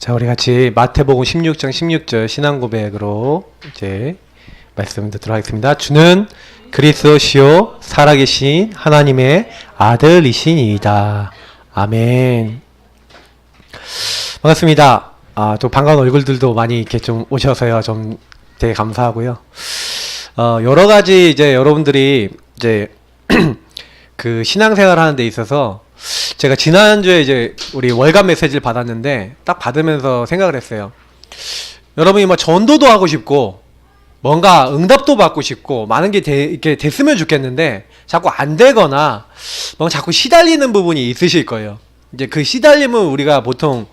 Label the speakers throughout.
Speaker 1: 자, 우리 같이 마태복음 16장 16절 신앙 고백으로 이제 말씀 듣도록 하겠습니다. 주는 그리스도시요 살아계신 하나님의 아들이시니이다. 아멘. 반갑습니다. 또 반가운 얼굴들도 많이 이렇게 좀 오셔서요. 좀 되게 감사하고요. 여러 가지 이제 여러분들이 이제 그 신앙생활 하는 데 있어서 제가 지난주에 이제 우리 월간 메시지를 받았는데 딱 받으면서 생각을 했어요. 여러분이 뭐 전도도 하고 싶고 뭔가 응답도 받고 싶고 많은 게 이렇게 됐으면 좋겠는데 자꾸 안 되거나 뭔가 자꾸 시달리는 부분이 있으실 거예요. 이제 그 시달림은 우리가 보통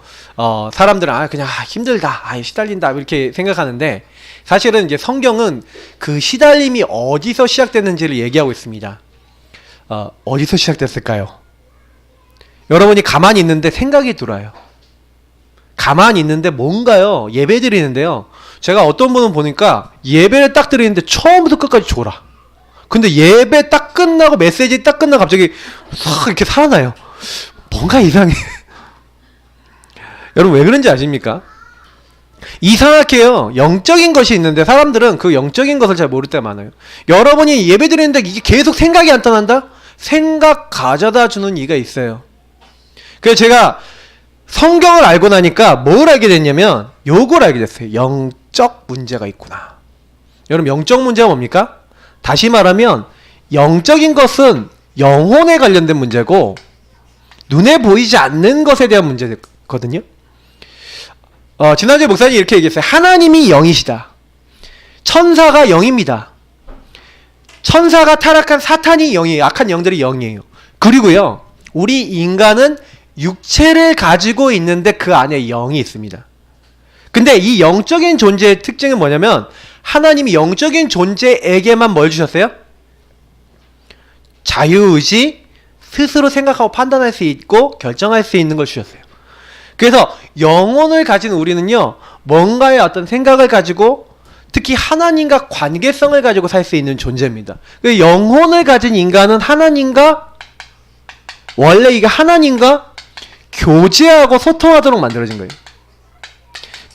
Speaker 1: 사람들은 그냥 힘들다, 시달린다 이렇게 생각하는데 사실은 이제 성경은 그 시달림이 어디서 시작됐는지를 얘기하고 있습니다. 어디서 시작됐을까요? 여러분이 가만히 있는데 생각이 들어요. 가만히 있는데 뭔가요? 예배 드리는데요. 제가 어떤 분은 보니까 예배를 딱 드리는데 처음부터 끝까지 졸아. 근데 예배 딱 끝나고 메시지 딱 끝나고 갑자기 싹 이렇게 살아나요. 뭔가 이상해. 여러분 왜 그런지 아십니까? 이상하게요. 영적인 것이 있는데 사람들은 그 영적인 것을 잘 모를 때가 많아요. 여러분이 예배 드리는데 이게 계속 생각이 안 떠난다? 생각 가져다 주는 이가 있어요. 그래서 제가 성경을 알고 나니까 뭘 알게 됐냐면 요걸 알게 됐어요. 영적 문제가 있구나. 여러분 영적 문제가 뭡니까? 다시 말하면 영적인 것은 영혼에 관련된 문제고 눈에 보이지 않는 것에 대한 문제거든요. 지난주에 목사님이 이렇게 얘기했어요. 하나님이 영이시다. 천사가 영입니다. 천사가 타락한 사탄이 영이에요. 악한 영들이 영이에요. 그리고요, 우리 인간은 육체를 가지고 있는데 그 안에 영이 있습니다. 근데 이 영적인 존재의 특징은 뭐냐면 하나님이 영적인 존재에게만 뭘 주셨어요? 자유의지, 스스로 생각하고 판단할 수 있고 결정할 수 있는 걸 주셨어요. 그래서 영혼을 가진 우리는요, 뭔가의 어떤 생각을 가지고 특히 하나님과 관계성을 가지고 살 수 있는 존재입니다. 영혼을 가진 인간은 하나님과 원래 이게 하나님과 교제하고 소통하도록 만들어진 거예요.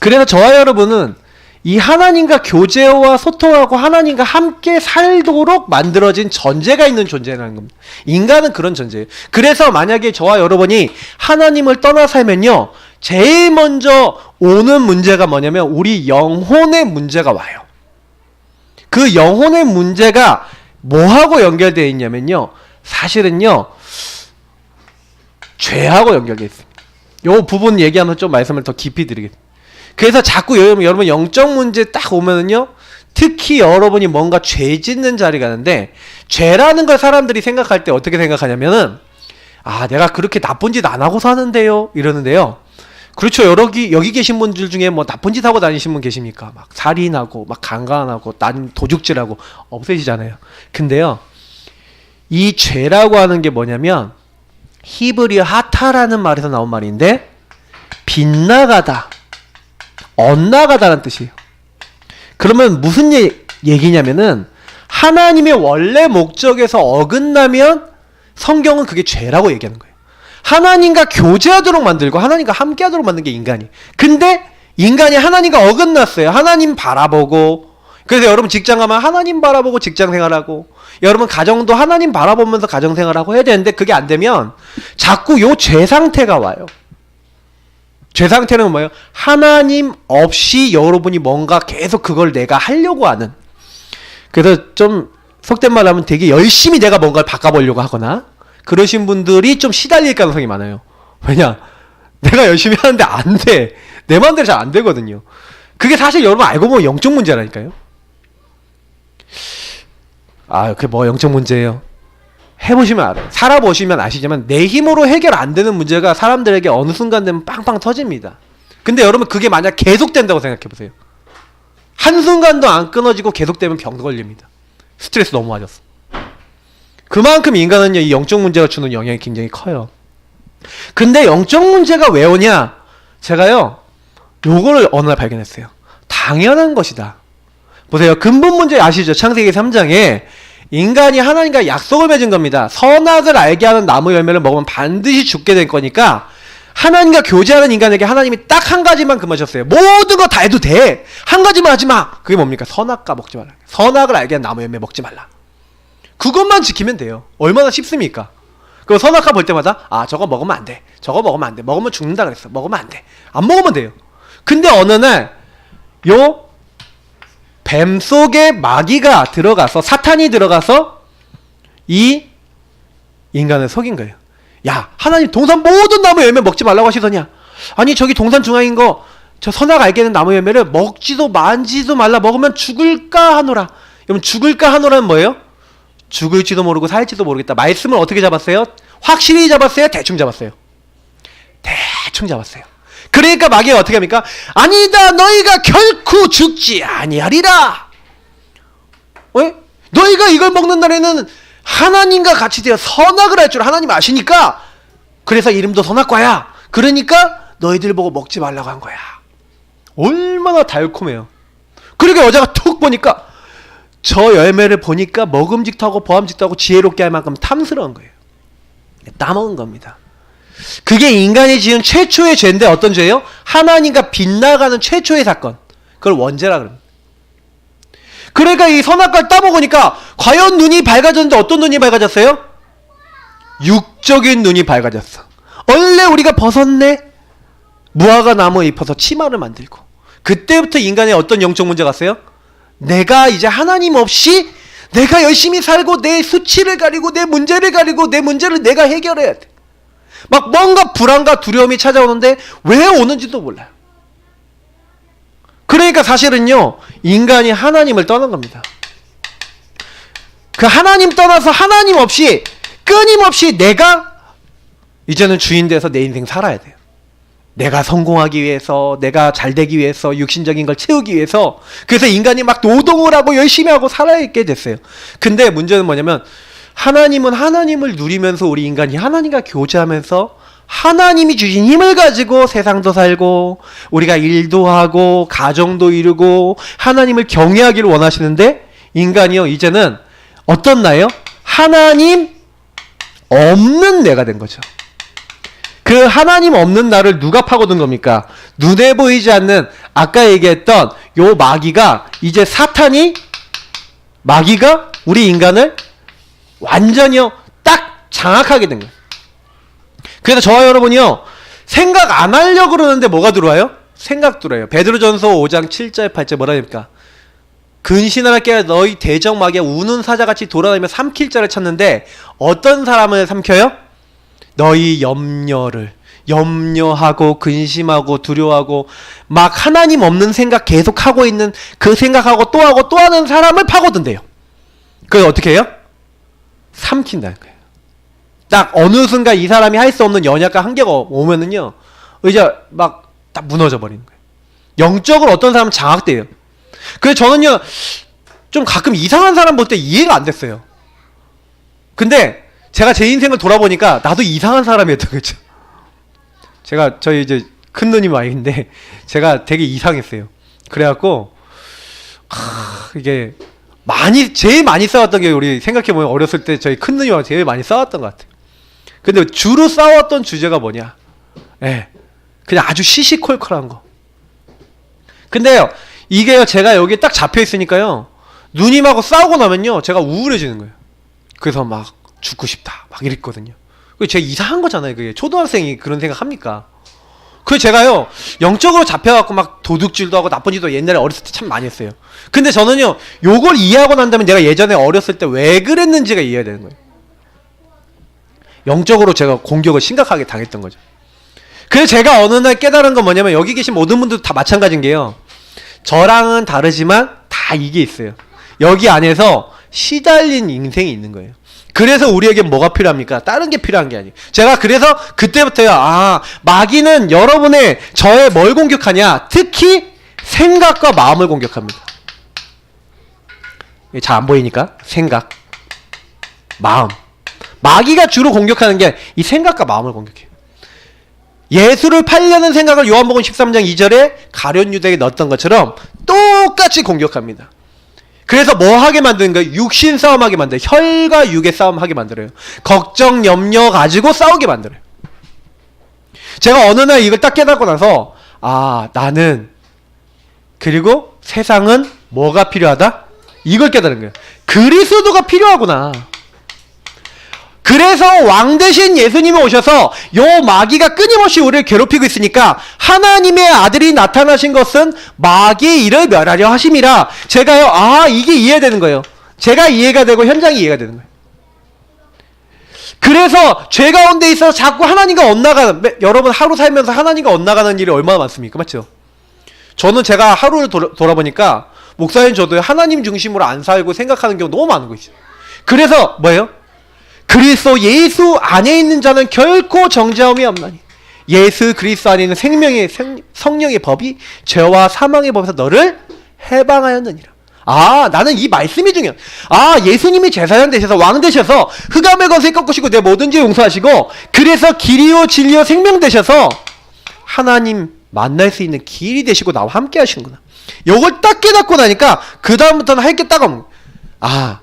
Speaker 1: 그래서 저와 여러분은 이 하나님과 교제와 소통하고 하나님과 함께 살도록 만들어진 전제가 있는 존재라는 겁니다. 인간은 그런 존재예요. 그래서 만약에 저와 여러분이 하나님을 떠나 살면요, 제일 먼저 오는 문제가 뭐냐면 우리 영혼의 문제가 와요. 그 영혼의 문제가 뭐하고 연결되어 있냐면요, 사실은요 죄하고 연결되어 있습니다. 이 부분 얘기하면 좀 말씀을 더 깊이 드리겠습니다. 그래서 자꾸 여러분 영적 문제 딱 오면은요, 특히 여러분이 뭔가 죄 짓는 자리 가는데, 죄라는 걸 사람들이 생각할 때 어떻게 생각하냐면은 내가 그렇게 나쁜 짓 안 하고 사는데요 이러는데요. 그렇죠. 여기 계신 분들 중에 뭐 나쁜 짓 하고 다니신 분 계십니까? 막 살인하고 막 강간하고 도둑질하고 없으시잖아요. 근데요, 이 죄라고 하는 게 뭐냐면 히브리어 하타라는 말에서 나온 말인데 빗나가다, 엇나가다라는 뜻이에요. 그러면 무슨 얘기냐면은 하나님의 원래 목적에서 어긋나면 성경은 그게 죄라고 얘기하는 거예요. 하나님과 교제하도록 만들고 하나님과 함께하도록 만든 게 인간이. 근데 인간이 하나님과 어긋났어요. 하나님 바라보고. 그래서 여러분 직장 가면 하나님 바라보고 직장 생활하고, 여러분 가정도 하나님 바라보면서 가정 생활하고 해야 되는데 그게 안 되면 자꾸 요 죄 상태가 와요. 죄 상태는 뭐예요? 하나님 없이 여러분이 뭔가 계속 그걸 내가 하려고 하는. 그래서 좀 속된 말로 하면 되게 열심히 내가 뭔가를 바꿔보려고 하거나 그러신 분들이 좀 시달릴 가능성이 많아요. 왜냐? 내가 열심히 하는데 안 돼. 내 마음대로 잘 안 되거든요. 그게 사실 여러분 알고 보면 영적 문제라니까요. 그게 뭐 영적 문제예요? 해보시면 알아요. 살아보시면 아시지만 내 힘으로 해결 안 되는 문제가 사람들에게 어느 순간 되면 빵빵 터집니다. 근데 여러분 그게 만약 계속된다고 생각해보세요. 한순간도 안 끊어지고 계속되면 병 걸립니다. 스트레스 너무 맞았어. 그만큼 인간은요, 이 영적 문제가 주는 영향이 굉장히 커요. 근데 영적 문제가 왜 오냐? 제가요, 요거를 어느 날 발견했어요. 당연한 것이다. 보세요. 근본 문제 아시죠? 창세기 3장에 인간이 하나님과 약속을 맺은 겁니다. 선악을 알게 하는 나무 열매를 먹으면 반드시 죽게 될 거니까 하나님과 교제하는 인간에게 하나님이 딱 한 가지만 금하셨어요. 모든 거 다 해도 돼. 한 가지만 하지 마. 그게 뭡니까? 선악과 먹지 말라. 선악을 알게 한 나무 열매 먹지 말라. 그것만 지키면 돼요. 얼마나 쉽습니까? 그럼 선악과 볼 때마다 아 저거 먹으면 안 돼. 저거 먹으면 안 돼. 먹으면 죽는다 그랬어. 먹으면 안 돼. 안 먹으면 돼요. 근데 어느 날 요 뱀 속에 마귀가 들어가서 사탄이 들어가서 이 인간을 속인 거예요. 야 하나님 동산 모든 나무 열매 먹지 말라고 하시더냐. 아니 저기 동산 중앙인 거 저 선악 알게 된 나무 열매를 먹지도 만지도 말라. 먹으면 죽을까 하노라. 여러분 죽을까 하노라는 뭐예요? 죽을지도 모르고 살지도 모르겠다. 말씀을 어떻게 잡았어요? 확실히 잡았어요? 대충 잡았어요? 대충 잡았어요. 그러니까 마귀가 어떻게 합니까? 아니다 너희가 결코 죽지 아니하리라. 왜? 너희가 이걸 먹는 날에는 하나님과 같이 되어 선악을 할 줄 하나님 아시니까 그래서 이름도 선악과야. 그러니까 너희들 보고 먹지 말라고 한 거야. 얼마나 달콤해요. 그러니까 여자가 툭 보니까 저 열매를 보니까 먹음직도 하고 보암직도 하고 지혜롭게 할 만큼 탐스러운 거예요. 따먹은 겁니다. 그게 인간이 지은 최초의 죄인데 어떤 죄예요? 하나님과 빗나가는 최초의 사건. 그걸 원죄라 그럽니다. 그러니까 이 선악과를 따먹으니까 과연 눈이 밝아졌는데 어떤 눈이 밝아졌어요? 육적인 눈이 밝아졌어. 원래 우리가 벗었네? 무화과 나무에 입혀서 치마를 만들고 그때부터 인간의 어떤 영적 문제가 갔어요? 내가 이제 하나님 없이 내가 열심히 살고 내 수치를 가리고 내 문제를 가리고 내 문제를 내가 해결해야 돼. 막 뭔가 불안과 두려움이 찾아오는데 왜 오는지도 몰라요. 그러니까 사실은요 인간이 하나님을 떠난 겁니다. 그 하나님 떠나서 하나님 없이 끊임없이 내가 이제는 주인 돼서 내 인생 살아야 돼요. 내가 성공하기 위해서 내가 잘되기 위해서 육신적인 걸 채우기 위해서 그래서 인간이 막 노동을 하고 열심히 하고 살아있게 됐어요. 근데 문제는 뭐냐면 하나님은 하나님을 누리면서 우리 인간이 하나님과 교제하면서 하나님이 주신 힘을 가지고 세상도 살고 우리가 일도 하고 가정도 이루고 하나님을 경외하기를 원하시는데 인간이요 이제는 어떤 나예요? 하나님 없는 내가 된 거죠. 그 하나님 없는 나를 누가 파고든 겁니까? 눈에 보이지 않는 아까 얘기했던 요 마귀가 이제 마귀가 우리 인간을 완전히요 딱 장악하게 된 거예요. 그래서 저와 여러분이요 생각 안 하려고 그러는데 뭐가 들어와요? 생각 들어와요. 베드로전서 5장 7절 8절 뭐라 합니까? 근신하라 깨어 너희 대적 마귀가 우는 사자같이 돌아다니며 삼킬 자를 찾는데 어떤 사람을 삼켜요? 너희 염려하고 근심하고 두려워하고 막 하나님 없는 생각 계속 하고 있는 그 생각하고 또 하는 사람을 파고든대요. 그걸 어떻게 해요? 삼킨다는 거예요. 딱 어느 순간 이 사람이 할 수 없는 연약과 한계가 오면은요 이제 막 딱 무너져 버리는 거예요. 영적으로 어떤 사람은 장악돼요. 그래서 저는요 좀 가끔 이상한 사람 볼 때 이해가 안 됐어요. 근데 제가 제 인생을 돌아보니까 나도 이상한 사람이었던 거죠. 저희 이제 큰 누님 아이인데 제가 되게 이상했어요. 그래갖고 이게 제일 많이 싸웠던 게 우리 생각해보면 어렸을 때 저희 큰 누님하고 제일 많이 싸웠던 것 같아요. 근데 주로 싸웠던 주제가 뭐냐? 그냥 아주 시시콜콜한 거. 근데요 이게요 제가 여기에 딱 잡혀있으니까요 누님하고 싸우고 나면요 제가 우울해지는 거예요. 그래서 막 죽고 싶다 막 이랬거든요. 그게 제가 이상한 거잖아요. 그게 초등학생이 그런 생각 합니까? 그래서 제가요 영적으로 잡혀갖고 막 도둑질도 하고 나쁜 짓도 옛날에 어렸을 때 참 많이 했어요. 근데 저는요 요걸 이해하고 난다면 내가 예전에 어렸을 때 왜 그랬는지가 이해가 되는 거예요. 영적으로 제가 공격을 심각하게 당했던 거죠. 그래서 제가 어느 날 깨달은 건 뭐냐면 여기 계신 모든 분들도 다 마찬가지인 게요 저랑은 다르지만 다 이게 있어요. 여기 안에서 시달린 인생이 있는 거예요. 그래서 우리에게 뭐가 필요합니까? 다른 게 필요한 게 아니에요. 제가 그래서 그때부터요 마귀는 여러분의 저의 뭘 공격하냐? 특히 생각과 마음을 공격합니다. 잘 안 보이니까 생각, 마음. 마귀가 주로 공격하는 게 이 생각과 마음을 공격해요. 예수를 팔려는 생각을 요한복음 13장 2절에 가룟 유다에 넣었던 것처럼 똑같이 공격합니다. 그래서 뭐 하게 만드는 거예요? 육신 싸움하게 만들어요. 혈과 육의 싸움하게 만들어요. 걱정, 염려 가지고 싸우게 만들어요. 제가 어느 날 이걸 딱 깨닫고 나서 아, 나는 그리고 세상은 뭐가 필요하다? 이걸 깨달은 거예요. 그리스도가 필요하구나. 그래서 왕 대신 예수님이 오셔서 요 마귀가 끊임없이 우리를 괴롭히고 있으니까 하나님의 아들이 나타나신 것은 마귀의 일을 멸하려 하심이라. 제가요, 아, 이게 이해되는 거예요. 제가 이해가 되고 현장이 이해가 되는 거예요. 그래서 죄 가운데 있어서 자꾸 하나님과 엇나가는, 여러분 하루 살면서 하나님과 엇나가는 일이 얼마나 많습니까? 맞죠? 저는 제가 하루를 돌아보니까 목사님 저도 하나님 중심으로 안 살고 생각하는 경우 너무 많은 거 있어요. 그래서 뭐예요? 그리스도 예수 안에 있는 자는 결코 정죄함이 없나니 예수 그리스도 안에 있는 생명의 성령의 법이 죄와 사망의 법에서 너를 해방하였느니라. 아, 나는 이 말씀이 중요해. 아, 예수님이 제사장 되셔서 왕 되셔서 흑암의 권세 꺾으시고 내 모든 죄 용서하시고 그래서 길이요 진리요 생명 되셔서 하나님 만날 수 있는 길이 되시고 나와 함께 하시는구나. 요걸 딱 깨닫고 나니까 그 다음부터는 할 게 딱 없는 거야. 아,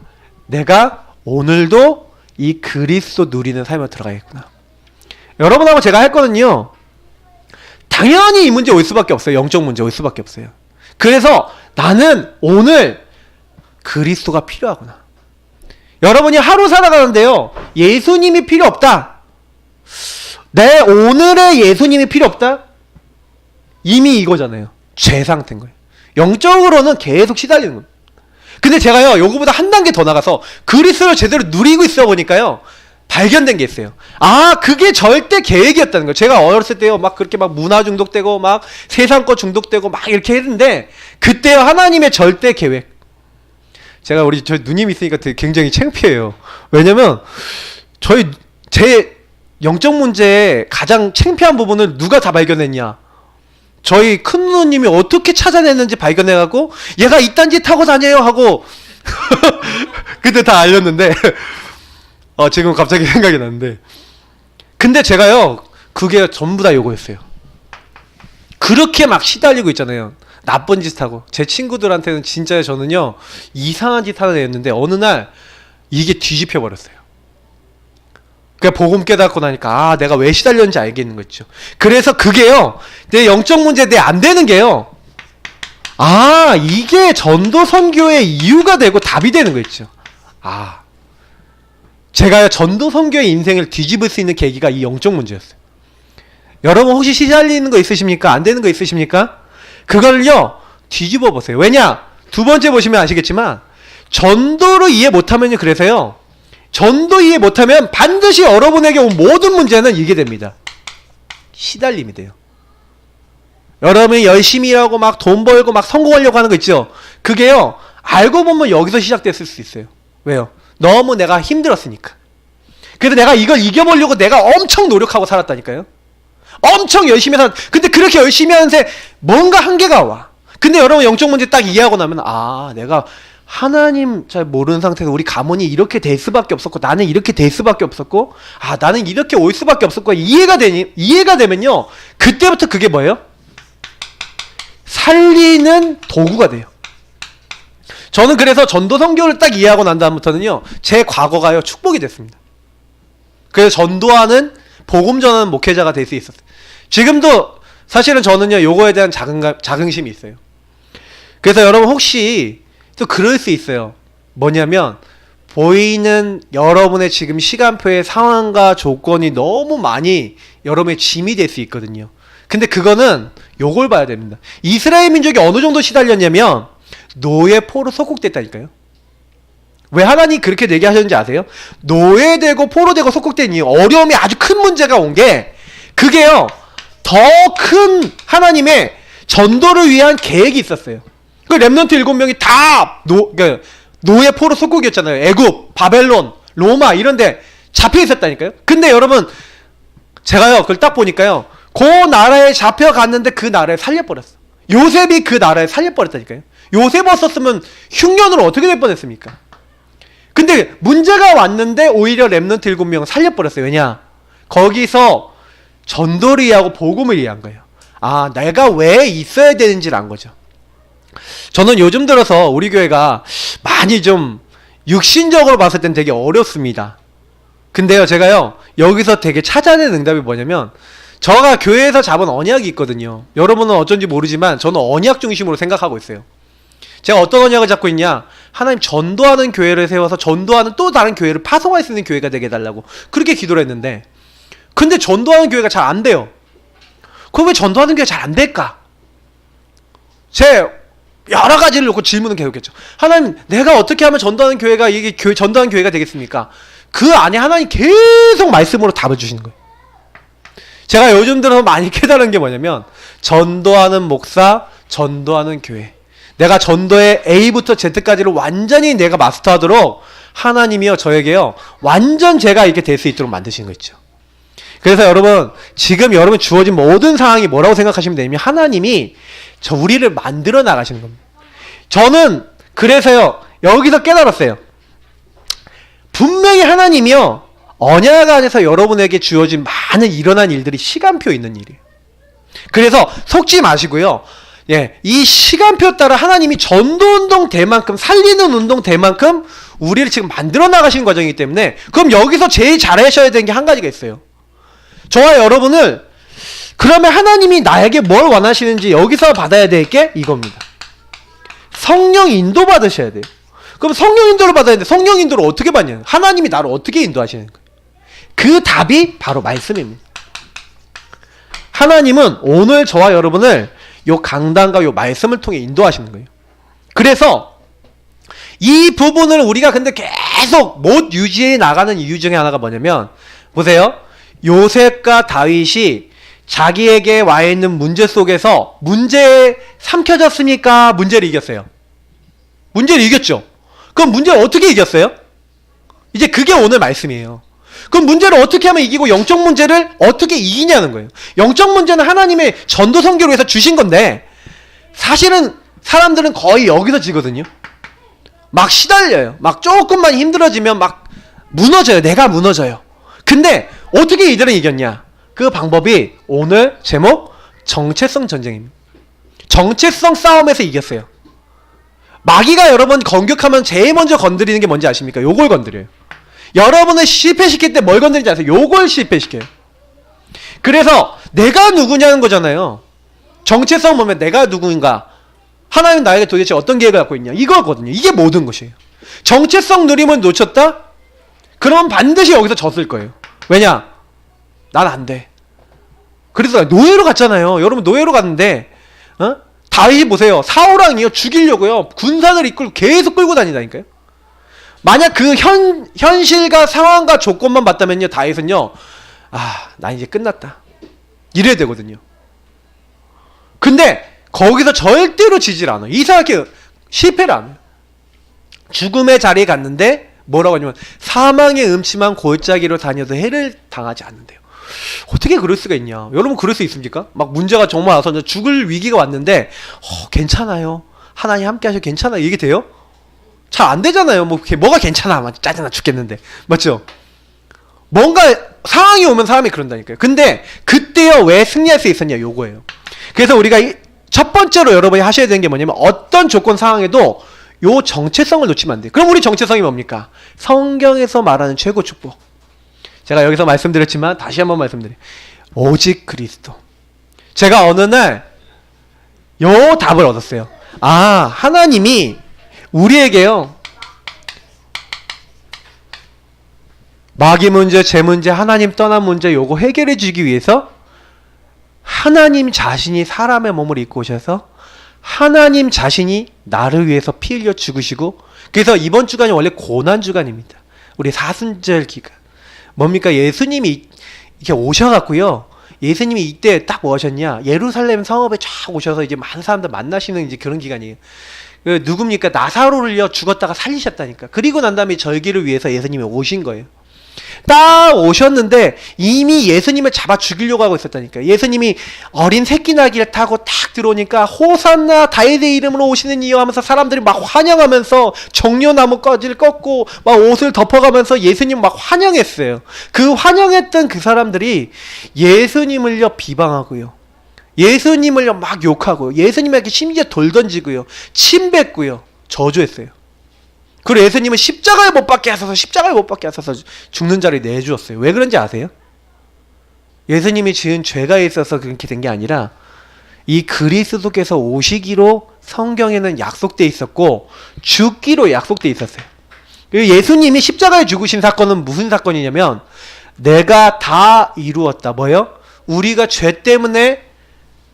Speaker 1: 내가 오늘도 이 그리스도 누리는 삶에 들어가겠구나. 여러분하고 제가 할 거는요, 당연히 이 문제 올 수밖에 없어요. 영적 문제 올 수밖에 없어요. 그래서 나는 오늘 그리스도가 필요하구나. 여러분이 하루 살아가는데요, 예수님이 필요 없다. 내 오늘의 예수님이 필요 없다? 이미 이거잖아요. 죄 상태인 거예요. 영적으로는 계속 시달리는 거예요. 근데 제가요, 요거보다 한 단계 더 나가서 그리스도를 제대로 누리고 있어 보니까요, 발견된 게 있어요. 아, 그게 절대 계획이었다는 거예요. 제가 어렸을 때요, 막 그렇게 막 문화 중독되고, 막 세상 거 중독되고, 막 이렇게 했는데, 그때요, 하나님의 절대 계획. 제가 저희 누님 있으니까 되게 굉장히 창피해요. 왜냐면, 제 영적 문제의 가장 창피한 부분을 누가 다 발견했냐? 저희 큰 누님이 어떻게 찾아냈는지 발견해갖고 얘가 이딴 짓 하고 다녀요 하고 그때 다 알렸는데 지금 갑자기 생각이 났는데, 근데 제가요 그게 전부 다 요거였어요. 그렇게 막 시달리고 있잖아요. 나쁜 짓 하고 제 친구들한테는 진짜 저는요 이상한 짓 하는 애였는데 어느 날 이게 뒤집혀 버렸어요. 그냥 복음 깨닫고 나니까 아, 내가 왜 시달렸는지 알겠는 거 있죠. 그래서 그게요, 내 영적 문제 내 안 되는 게요, 아, 이게 전도 선교의 이유가 되고 답이 되는 거 있죠. 아, 제가요 전도 선교의 인생을 뒤집을 수 있는 계기가 이 영적 문제였어요. 여러분 혹시 시달리는 거 있으십니까? 안 되는 거 있으십니까? 그걸요 뒤집어 보세요. 왜냐? 두 번째 보시면 아시겠지만 전도를 이해 못하면요, 그래서요, 전도 이해 못하면 반드시 여러분에게 온 모든 문제는 이게 됩니다. 시달림이 돼요. 여러분이 열심히 일하고 막 돈 벌고 막 성공하려고 하는 거 있죠? 그게요, 알고 보면 여기서 시작됐을 수 있어요. 왜요? 너무 내가 힘들었으니까. 그래서 내가 이걸 이겨보려고 내가 엄청 노력하고 살았다니까요. 엄청 열심히 근데 그렇게 열심히 하는데 뭔가 한계가 와. 근데 여러분 영적 문제 딱 이해하고 나면 아, 내가 하나님 잘 모르는 상태에서 우리 가문이 이렇게 될 수밖에 없었고 나는 이렇게 될 수밖에 없었고 아, 나는 이렇게 올 수밖에 없었고 이해가 되면요, 그때부터 그게 뭐예요? 살리는 도구가 돼요. 저는 그래서 전도 선교를 딱 이해하고 난 다음부터는요, 제 과거가요 축복이 됐습니다. 그래서 전도하는 복음 전하는 목회자가 될 수 있었어요. 지금도 사실은 저는요 요거에 대한 자긍심이 있어요. 그래서 여러분 혹시 또 그럴 수 있어요. 뭐냐면 보이는 여러분의 지금 시간표의 상황과 조건이 너무 많이 여러분의 짐이 될 수 있거든요. 근데 그거는 요걸 봐야 됩니다. 이스라엘 민족이 어느 정도 시달렸냐면 노예포로 속국됐다니까요. 왜 하나님이 그렇게 얘기하셨는지 아세요? 노예되고 포로되고 속국된 이유, 어려움이 아주 큰 문제가 온 게 그게요, 더 큰 하나님의 전도를 위한 계획이 있었어요. 그 렘넌트 7명이 다 노예 포로 속국이었잖아요. 애굽, 바벨론, 로마 이런데 잡혀 있었다니까요. 근데 여러분 제가요 그걸 딱 보니까요, 그 나라에 잡혀갔는데 그 나라에 살려버렸어. 요셉이 그 나라에 살려버렸다니까요. 요셉 없었으면 흉년으로 어떻게 될 뻔했습니까? 근데 문제가 왔는데 오히려 렘넌트 7명 살려버렸어요. 왜냐? 거기서 전도를 이해하고 복음을 이해한 거예요. 아, 내가 왜 있어야 되는지를 안 거죠. 저는 요즘 들어서 우리 교회가 많이 좀 육신적으로 봤을 땐 되게 어렵습니다. 근데요 제가요 여기서 되게 찾아낸 응답이 뭐냐면, 저가 교회에서 잡은 언약이 있거든요. 여러분은 어쩐지 모르지만 저는 언약 중심으로 생각하고 있어요. 제가 어떤 언약을 잡고 있냐, 하나님 전도하는 교회를 세워서 전도하는 또 다른 교회를 파송할 수 있는 교회가 되게 해달라고 그렇게 기도를 했는데, 근데 전도하는 교회가 잘 안 돼요. 그럼 왜 전도하는 교회가 잘 안 될까? 제 여러 가지를 놓고 질문을 계속했죠. 하나님, 내가 어떻게 하면 전도하는 교회가 이게 전도하는 교회가 되겠습니까? 그 안에 하나님 계속 말씀으로 답을 주시는 거예요. 제가 요즘 들어서 많이 깨달은 게 뭐냐면, 전도하는 목사, 전도하는 교회. 내가 전도의 A부터 Z까지를 완전히 내가 마스터하도록 하나님이요, 저에게요, 완전 제가 이렇게 될 수 있도록 만드시는 거 있죠. 그래서 여러분, 지금 여러분 주어진 모든 상황이 뭐라고 생각하시면 되냐면, 하나님이 우리를 만들어 나가시는 겁니다. 저는 그래서요, 여기서 깨달았어요. 분명히 하나님이요, 언약 안에서 여러분에게 주어진 많은 일어난 일들이 시간표 있는 일이에요. 그래서 속지 마시고요. 예, 이 시간표 따라 하나님이 전도운동 될 만큼, 살리는 운동 될 만큼 우리를 지금 만들어 나가시는 과정이기 때문에, 그럼 여기서 제일 잘하셔야 되는 게 한 가지가 있어요. 저와 여러분을, 그러면 하나님이 나에게 뭘 원하시는지 여기서 받아야 될 게 이겁니다. 성령 인도 받으셔야 돼요. 그럼 성령 인도를 받아야 되는데, 성령 인도를 어떻게 받냐? 하나님이 나를 어떻게 인도하시는 거예요? 그 답이 바로 말씀입니다. 하나님은 오늘 저와 여러분을 요 강단과 요 말씀을 통해 인도하시는 거예요. 그래서 이 부분을 우리가 근데 계속 못 유지해 나가는 이유 중에 하나가 뭐냐면, 보세요. 요셉과 다윗이 자기에게 와 있는 문제 속에서 문제에 삼켜졌습니까? 문제를 이겼어요. 문제를 이겼죠. 그럼 문제를 어떻게 이겼어요? 이제 그게 오늘 말씀이에요. 그럼 문제를 어떻게 하면 이기고 영적 문제를 어떻게 이기냐는 거예요. 영적 문제는 하나님의 전도 선교로 해서 주신 건데, 사실은 사람들은 거의 여기서 지거든요. 막 시달려요. 막 조금만 힘들어지면 막 무너져요. 내가 무너져요. 근데 어떻게 이들은 이겼냐? 그 방법이 오늘 제목 정체성 전쟁입니다. 정체성 싸움에서 이겼어요. 마귀가 여러분 공격하면 제일 먼저 건드리는 게 뭔지 아십니까? 요걸 건드려요. 여러분을 실패시킬 때 뭘 건드리지 아세요? 요걸 실패시켜요. 그래서 내가 누구냐는 거잖아요. 정체성 보면 내가 누구인가, 하나님 나에게 도대체 어떤 계획을 갖고 있냐, 이거거든요. 이게 모든 것이에요. 정체성 누림을 놓쳤다? 그러면 반드시 여기서 졌을 거예요. 왜냐? 난 안 돼. 그래서 노예로 갔잖아요. 여러분 노예로 갔는데, 다윗이 보세요. 사울왕이요, 죽이려고요, 군사를 이끌고 계속 끌고 다니다니까요. 만약 그 현실과 상황과 조건만 맞다면요, 다윗은요, 나 이제 끝났다, 이래야 되거든요. 근데 거기서 절대로 지질 않아요. 이상하게 실패를 안 해요. 죽음의 자리에 갔는데 뭐라고 하냐면, 사망의 음침한 골짜기로 다녀도 해를 당하지 않는데요. 어떻게 그럴 수가 있냐? 여러분 그럴 수 있습니까? 막 문제가 정말 와서 죽을 위기가 왔는데, 괜찮아요, 하나님 함께 하셔, 괜찮아요, 이게 돼요? 잘 안 되잖아요. 뭐가 괜찮아, 짜증나 죽겠는데, 맞죠? 뭔가 상황이 오면 사람이 그런다니까요. 근데 그때요, 왜 승리할 수 있었냐, 요거예요. 그래서 우리가 첫 번째로 여러분이 하셔야 되는 게 뭐냐면, 어떤 조건 상황에도 요 정체성을 놓치면 안 돼요. 그럼 우리 정체성이 뭡니까? 성경에서 말하는 최고 축복. 제가 여기서 말씀드렸지만 다시 한번 말씀드려요. 오직 그리스도. 제가 어느 날 요 답을 얻었어요. 하나님이 우리에게요, 마귀 문제, 제 문제, 하나님 떠난 문제, 요거 해결해 주기 위해서 하나님 자신이 사람의 몸을 입고 오셔서 하나님 자신이 나를 위해서 피 흘려 죽으시고, 그래서 이번 주간이 원래 고난 주간입니다. 우리 사순절 기간. 뭡니까? 예수님이 이렇게 오셔갖고요, 예수님이 이때 딱 뭐 하셨냐? 예루살렘 성읍에 쫙 오셔서 이제 많은 사람들 만나시는 이제 그런 기간이에요. 누굽니까? 나사로를요, 죽었다가 살리셨다니까. 그리고 난 다음에 절기를 위해서 예수님이 오신 거예요. 딱 오셨는데 이미 예수님을 잡아 죽이려고 하고 있었다니까. 예수님이 어린 새끼 나귀를 타고 딱 들어오니까, 호산나 다윗의 이름으로 오시는 이여 하면서 사람들이 막 환영하면서 정려나무 까지를 꺾고 막 옷을 덮어가면서 예수님 막 환영했어요. 그 환영했던 그 사람들이 예수님을요 비방하고요, 예수님을요 막 욕하고, 예수님에게 심지어 돌 던지고요, 침 뱉고요, 저주했어요. 그리고 예수님은 십자가에 못 박게 하셔서 죽는 자를 내주었어요. 왜 그런지 아세요? 예수님이 지은 죄가 있어서 그렇게 된 게 아니라 이 그리스도께서 오시기로 성경에는 약속돼 있었고 죽기로 약속돼 있었어요. 예수님이 십자가에 죽으신 사건은 무슨 사건이냐면 내가 다 이루었다. 뭐요? 우리가 죄 때문에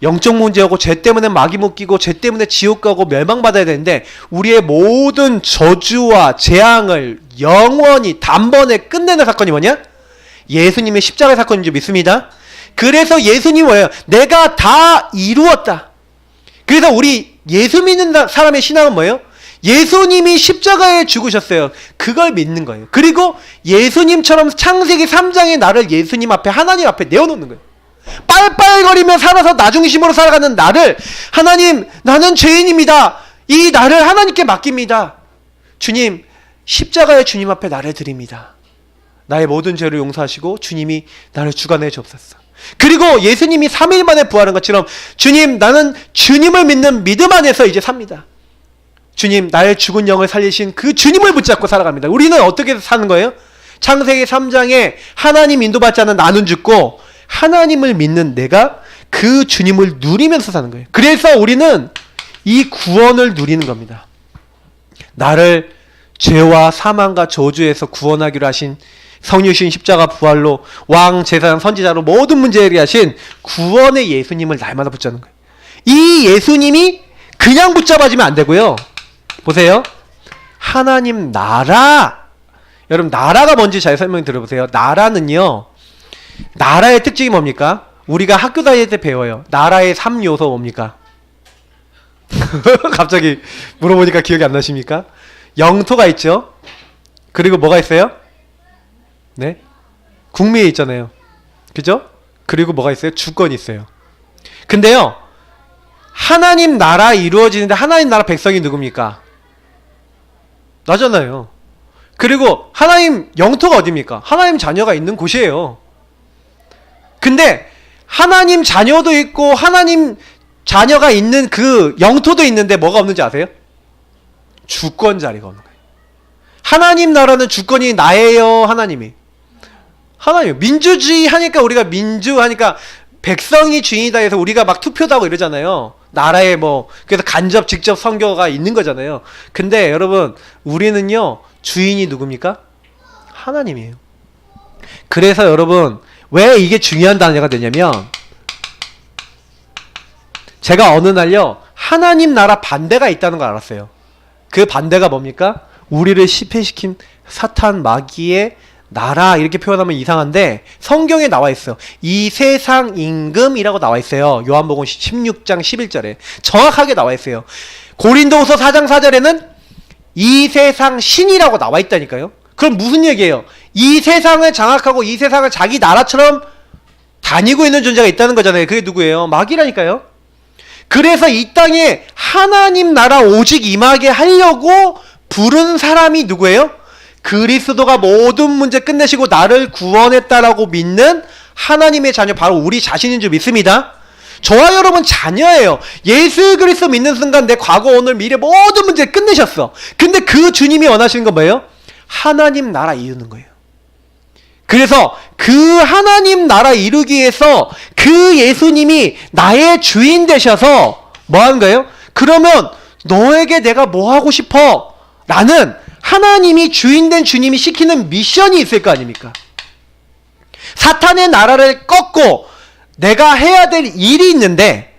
Speaker 1: 영적 문제하고 죄 때문에 마귀 묶이고 죄 때문에 지옥 가고 멸망받아야 되는데 우리의 모든 저주와 재앙을 영원히 단번에 끝내는 사건이 뭐냐? 예수님의 십자가 사건인 줄 믿습니다. 그래서 예수님이 뭐예요? 내가 다 이루었다. 그래서 우리 예수 믿는 사람의 신앙은 뭐예요? 예수님이 십자가에 죽으셨어요. 그걸 믿는 거예요. 그리고 예수님처럼 창세기 3장에 나를 예수님 앞에 하나님 앞에 내어놓는 거예요. 빨빨거리며 살아서 나중심으로 살아가는 나를 하나님 나는 죄인입니다. 이 나를 하나님께 맡깁니다. 주님 십자가의 주님 앞에 나를 드립니다. 나의 모든 죄를 용서하시고 주님이 나를 주관해 주옵소서. 그리고 예수님이 3일 만에 부활한 것처럼 주님 나는 주님을 믿는 믿음 안에서 이제 삽니다. 주님 나의 죽은 영을 살리신 그 주님을 붙잡고 살아갑니다. 우리는 어떻게 사는 거예요? 창세기 3장에 하나님 인도받지 않은 나는 죽고 하나님을 믿는 내가 그 주님을 누리면서 사는 거예요. 그래서 우리는 이 구원을 누리는 겁니다. 나를 죄와 사망과 저주에서 구원하기로 하신 성유신 십자가 부활로 왕 제사장 선지자로 모든 문제 해결하신 구원의 예수님을 날마다 붙잡는 거예요. 이 예수님이 그냥 붙잡아지면 안 되고요. 보세요. 하나님 나라. 여러분 나라가 뭔지 잘 설명 들어보세요. 나라는요. 나라의 특징이 뭡니까? 우리가 학교 다닐 때 배워요. 나라의 3요소 뭡니까? 갑자기 물어보니까 기억이 안 나십니까? 영토가 있죠. 그리고 뭐가 있어요? 네? 국민이 있잖아요. 그죠? 그리고 뭐가 있어요? 주권이 있어요. 근데요. 하나님 나라 이루어지는데 하나님 나라 백성이 누굽니까? 나잖아요. 그리고 하나님 영토가 어디입니까? 하나님 자녀가 있는 곳이에요. 근데 하나님 자녀도 있고 하나님 자녀가 있는 그 영토도 있는데 뭐가 없는지 아세요? 주권 자리가 없는 거예요. 하나님 나라는 주권이 나예요, 하나님이. 하나님 민주주의 하니까 우리가 민주하니까 백성이 주인이다 해서 우리가 막 투표도 하고 이러잖아요. 나라에 뭐 그래서 간접 직접 선거가 있는 거잖아요. 근데 여러분 우리는요 주인이 누굽니까? 하나님이에요. 그래서 여러분 왜 이게 중요한 단어가 되냐면 제가 어느 날요 하나님 나라 반대가 있다는 걸 알았어요. 그 반대가 뭡니까? 우리를 실패시킨 사탄 마귀의 나라 이렇게 표현하면 이상한데 성경에 나와 있어요. 이 세상 임금이라고 나와 있어요. 요한복음 16장 11절에 정확하게 나와 있어요. 고린도후서 4장 4절에는 이 세상 신이라고 나와 있다니까요. 그럼 무슨 얘기예요? 이 세상을 장악하고 이 세상을 자기 나라처럼 다니고 있는 존재가 있다는 거잖아요. 그게 누구예요? 마귀라니까요. 그래서 이 땅에 하나님 나라 오직 임하게 하려고 부른 사람이 누구예요? 그리스도가 모든 문제 끝내시고 나를 구원했다라고 믿는 하나님의 자녀 바로 우리 자신인 줄 믿습니다. 저와 여러분 자녀예요. 예수 그리스도 믿는 순간 내 과거 오늘 미래 모든 문제 끝내셨어. 근데 그 주님이 원하시는 건 뭐예요? 하나님 나라 이루는 거예요. 그래서 그 하나님 나라 이루기 위해서 그 예수님이 나의 주인 되셔서 뭐 하는 거예요? 그러면 너에게 내가 뭐 하고 싶어? 라는 하나님이 주인된 주님이 시키는 미션이 있을 거 아닙니까? 사탄의 나라를 꺾고 내가 해야 될 일이 있는데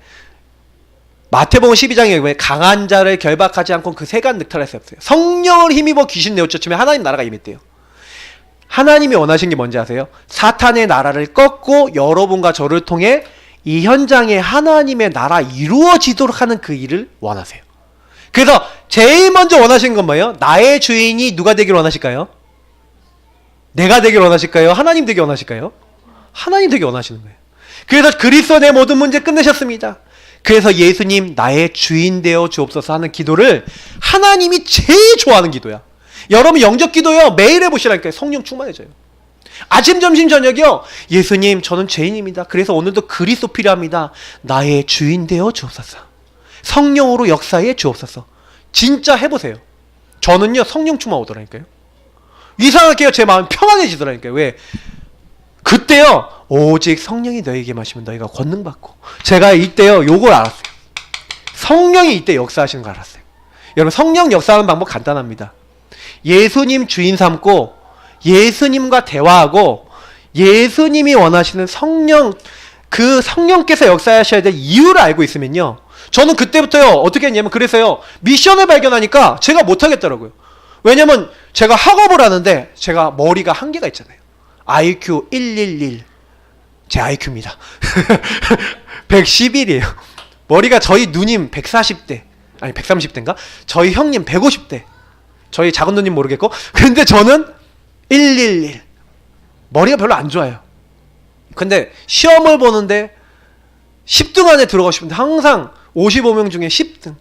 Speaker 1: 마태복음 12장에 보면 강한 자를 결박하지 않고 그 세간 늑탈할 수 없어요. 성령을 힘입어 귀신 내어쫓으면 하나님 나라가 임했대요. 하나님이 원하신 게 뭔지 아세요? 사탄의 나라를 꺾고 여러분과 저를 통해 이 현장에 하나님의 나라 이루어지도록 하는 그 일을 원하세요. 그래서 제일 먼저 원하시는 건 뭐예요? 나의 주인이 누가 되길 원하실까요? 내가 되길 원하실까요? 하나님 되길 원하실까요? 하나님 되길 원하시는 거예요. 그래서 그리스도 내 모든 문제 끝내셨습니다. 그래서 예수님 나의 주인 되어 주옵소서 하는 기도를 하나님이 제일 좋아하는 기도야. 여러분 영적 기도요 매일 해보시라니까요. 성령 충만해져요. 아침 점심 저녁이요 예수님 저는 죄인입니다. 그래서 오늘도 그리스도 필요합니다. 나의 주인 되어 주옵소서. 성령으로 역사해 주옵소서. 진짜 해보세요. 저는요 성령 충만 오더라니까요. 이상하게요 제 마음이 평안해지더라니까요. 왜? 그때요 오직 성령이 너에게 마시면 너희가 권능받고. 제가 이때요 요걸 알았어요. 성령이 이때 역사하시는 걸 알았어요. 여러분 성령 역사하는 방법 간단합니다. 예수님 주인 삼고 예수님과 대화하고 예수님이 원하시는 성령, 그 성령께서 역사하셔야 될 이유를 알고 있으면요, 저는 그때부터요 어떻게 했냐면, 그래서요 미션을 발견하니까 제가 못하겠더라고요. 왜냐면 제가 학업을 하는데 제가 머리가 한계가 있잖아요. IQ 111 제 IQ입니다. 111이에요 머리가. 저희 누님 140대 아니 130대인가? 저희 형님 150대, 저희 작은 누님 모르겠고, 근데 저는 111. 머리가 별로 안 좋아요. 근데 시험을 보는데 10등 안에 들어가고 싶은데 항상 55명 중에 10등.